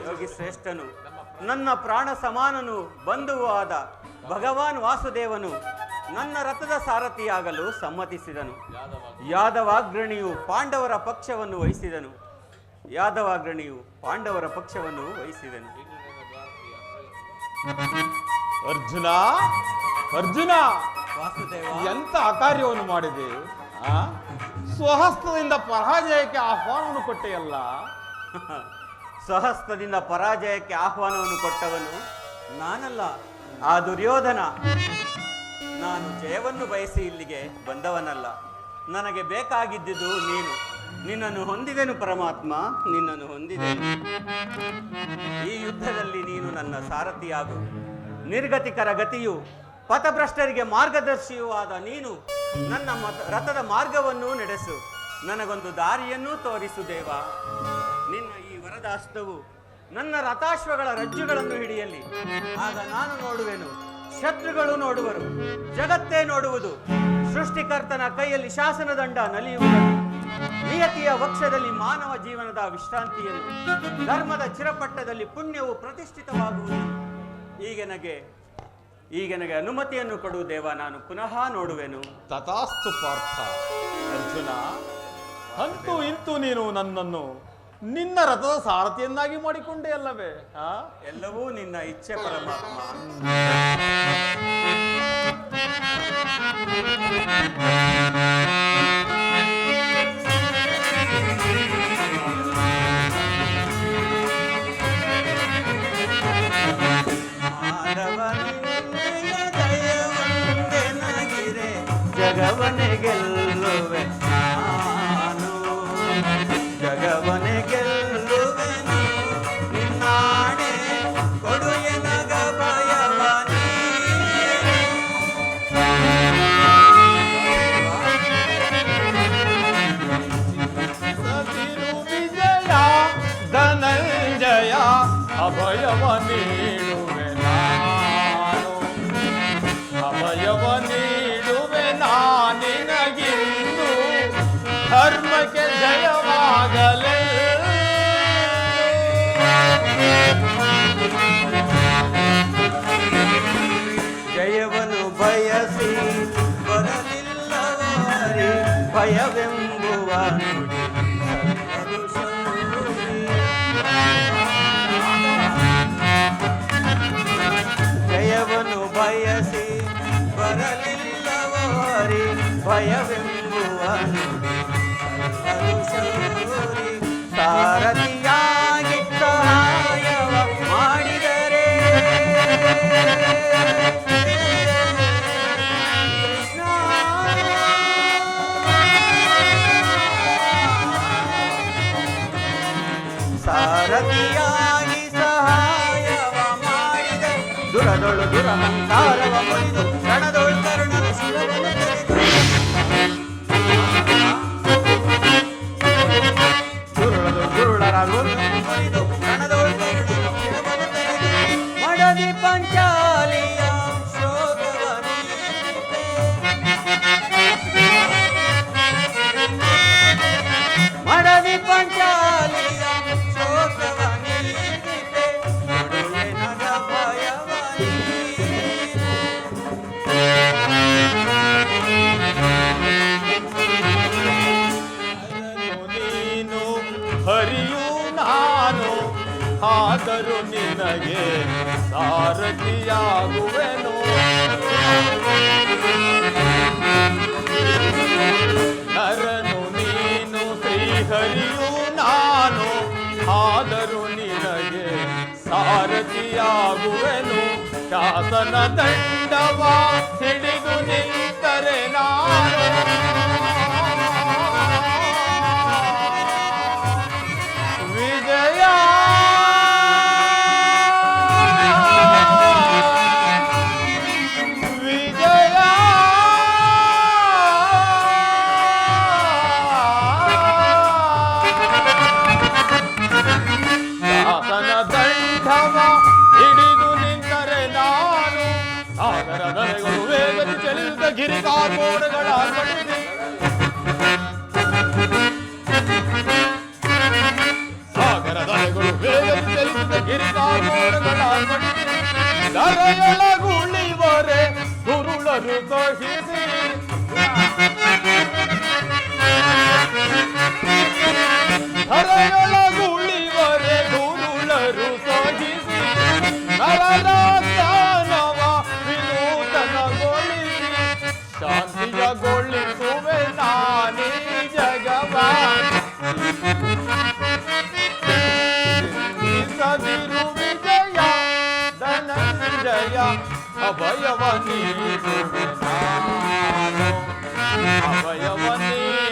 [SPEAKER 3] ಯೋಗಿ ಶ್ರೇಷ್ಠನು ನನ್ನ ಪ್ರಾಣ ಸಮಾನನು ಬಂಧುವೂ ಆದ ಭಗವಾನ್ ವಾಸುದೇವನು ನನ್ನ ರಥದ ಸಾರಥಿಯಾಗಲು ಸಮ್ಮತಿಸಿದನು. ಯಾದವಾಗ್ರಣಿಯು ಪಾಂಡವರ ಪಕ್ಷವನ್ನು ವಹಿಸಿದನು.
[SPEAKER 4] ಅರ್ಜುನ ಅರ್ಜುನ
[SPEAKER 3] ವಾಸುದೇವ
[SPEAKER 4] ಎಂತ ಅಕಾರ್ಯವನ್ನು ಮಾಡಿದೆ. ಸ್ವಹಸ್ತದಿಂದ ಪರಾಜಯಕ್ಕೆ ಆಹ್ವಾನವನ್ನು ಕೊಟ್ಟೆಯಲ್ಲ.
[SPEAKER 3] ಸ್ವಹಸ್ತದಿಂದ ಪರಾಜಯಕ್ಕೆ ಆಹ್ವಾನವನ್ನು ಕೊಟ್ಟವನು ನಾನಲ್ಲ, ಆ ದುರ್ಯೋಧನ. ನಾನು ಜಯವನ್ನು ಬಯಸಿ ಇಲ್ಲಿಗೆ ಬಂದವನಲ್ಲ. ನನಗೆ ಬೇಕಾಗಿದ್ದುದು ನೀನು. ನಿನ್ನನ್ನು ಹೊಂದಿದೆನು ಪರಮಾತ್ಮ, ನಿನ್ನನ್ನು ಹೊಂದಿದೆನು. ಈ ಯುದ್ಧದಲ್ಲಿ ನೀನು ನನ್ನ ಸಾರಥಿಯಾಗು. ನಿರ್ಗತಿಕರ ಗತಿಯು ಪಥಭ್ರಷ್ಟರಿಗೆ ಮಾರ್ಗದರ್ಶಿಯೂ ಆದ ನೀನು ನನ್ನ ರಥದ ಮಾರ್ಗವನ್ನು ನಡೆಸು. ನನಗೊಂದು ದಾರಿಯನ್ನೂ ತೋರಿಸು ದೇವ. ನಿನ್ನ ಈ ವರದಾಸ್ತವು ನನ್ನ ರಥಾಶ್ವಗಳ ರಜ್ಜುಗಳನ್ನು ಹಿಡಿಯಲಿ. ಆಗ ನಾನು ನೋಡುವೆನು, ಶತ್ರುಗಳು ನೋಡುವರು, ಜಗತ್ತೇ ನೋಡುವುದು. ಸೃಷ್ಟಿಕರ್ತನ ಕೈಯಲ್ಲಿ ಶಾಸನದಂಡ ನಲಿಯುವುದನ್ನು, ನಿಯತಿಯ ವಕ್ಷದಲ್ಲಿ ಮಾನವ ಜೀವನದ ವಿಶ್ರಾಂತಿಯನ್ನು, ಧರ್ಮದ ಚಿರಪಟ್ಟದಲ್ಲಿ ಪುಣ್ಯವು ಪ್ರತಿಷ್ಠಿತವಾಗುವುದು. ಈಗ ನನಗೆ ಅನುಮತಿಯನ್ನು ಕೊಡು ದೇವ, ನಾನು ಪುನಃ ನೋಡುವೆನು.
[SPEAKER 4] ತಥಾಸ್ತು ಪಾರ್ಥ. ಅರ್ಜುನ, ಅಂತೂ ಇಂತೂ ನೀನು ನನ್ನನ್ನು ನಿನ್ನ ರಥದ ಸಾರಥಿಯನ್ನಾಗಿ ಮಾಡಿಕೊಂಡೆ ಅಲ್ಲವೇ?
[SPEAKER 3] ಎಲ್ಲವೂ ನಿನ್ನ ಇಚ್ಛೆ ಪರಮಾತ್ಮ. ಜಗವನೆ ಗೆಲ್ಲುವೆ ನಾನು, ಜಗವನೆ ಗೆಲ್ಲುವೆನು. ನಿನ್ನಾಣೆ ಕೊಡು ಎನಗ ಭಯವನಿ.
[SPEAKER 4] ವಿಜಯ ಧನಂಜಯ ಅಭಯವ ನೀಡುವೆ ನಾನು, ಅಭಯವ ನೀಡುವೆ ನಾನಿನಗಿಂದು. ಧರ್ಮಕ್ಕೆ ಜಯವಾಗಲೇ.
[SPEAKER 3] ಜಯವನ್ನು ಬಯಸಿ ಬರಲಿಲ್ಲವಾರಿ, ಭಯವೆಂಬುವ ನುಡಿ ಸರ್ವದು ಶೌರಿ. ಜಯವನ್ನು ಬಯಸಿ ಬರಲಿಲ್ಲವಾರಿ, ಭಯವೆಂಬುವ ನುಡಿ ಸರ್ವದು ಶೌರಿ. ಸಾರಥಿಯಾಗಿ ಸಹಾಯವ ಮಾಡಿದರೆ ಕೃಷ್ಣ, ಸಾರಥಿಯಾಗಿ ಸಹಾಯವ ಮಾಡಿದ ದುರದೊಳು ದುರಹಂಕಾರವ ಮುರಿದು ರಣದೊಳು ಕರುಣನ ಶಿರವನ್ನು ತೆರೆದು. ದುರುಳರ ಮುರಿದು ರಣದೊಳು ಕರುಣನ ಶಿರವನ್ನು ತೆರೆದು. ಮಡದಿ ಪಂಚಾಲಿಯ ಶೋಕವನೀತೆ, ಮಡದಿ ಪಂಚಾಲಿಯ ಶೋಕವನೀತೆ. ಕೊಡುವೆ ನಗ ಭಯವನಿ.
[SPEAKER 4] ನೀನು ಹರಿಯು ನಾನು, ಆದರೂ ನಿನಗೆ ಸಾರಥಿಯಾಗುವೆನು. ನರನು ನೀನು ಶ್ರೀಹರಿಯು ನಾನು, ಆದರೂ ನಿನಗೆ ಸಾರಥಿಯಾಗುವೆನು. ಶಾಸನ ದಂಡವ ಹಿಡಿದು ನಿಂತರೆ ನಾನು, ವಿಜಯ ವಿಜಯ. ಶಾಸನ ದಂಡವ ಹಿಡಿದು ನಿಂತರೆ ನಾನು, ಸಾಗರ ದರೆಗಳು ವೇಗದ ಚಲಿಸಿದ ಗಿರಿಕಾಗೋಡೆಗಳ ಅರ್ಪಣಿಸಿ, ಸಾಗರ ದರೆಗಳು ವೇಗದ ಚಲಿಸಿದ ಗಿರಿಕಾಗೋಡೆಗಳ ಅರ್ಪಣಿಸಿ, ದರೆಯೊಳಗುಳಿವರೆ ಗುರುಳರು ಸಹಿಸಿ, ದರೆಯೊಳಗುಳಿವರೆ ಗುರುಳರು ಸಹಿಸಿ, ನರರಾಜನವ ವಿನೂತನಗೊಳಿಸಿ, ಶಾಂತಿಯಗೊಳಿಸುವೆ ನಾನೀ ಜಗವ. ಸದಿರು ವಿಜಯ ಧನಂಜಯ ಅಭಯವ ನೀಡುವೆ ನಾನು, ಅಭಯವ ನೀಡುವೆ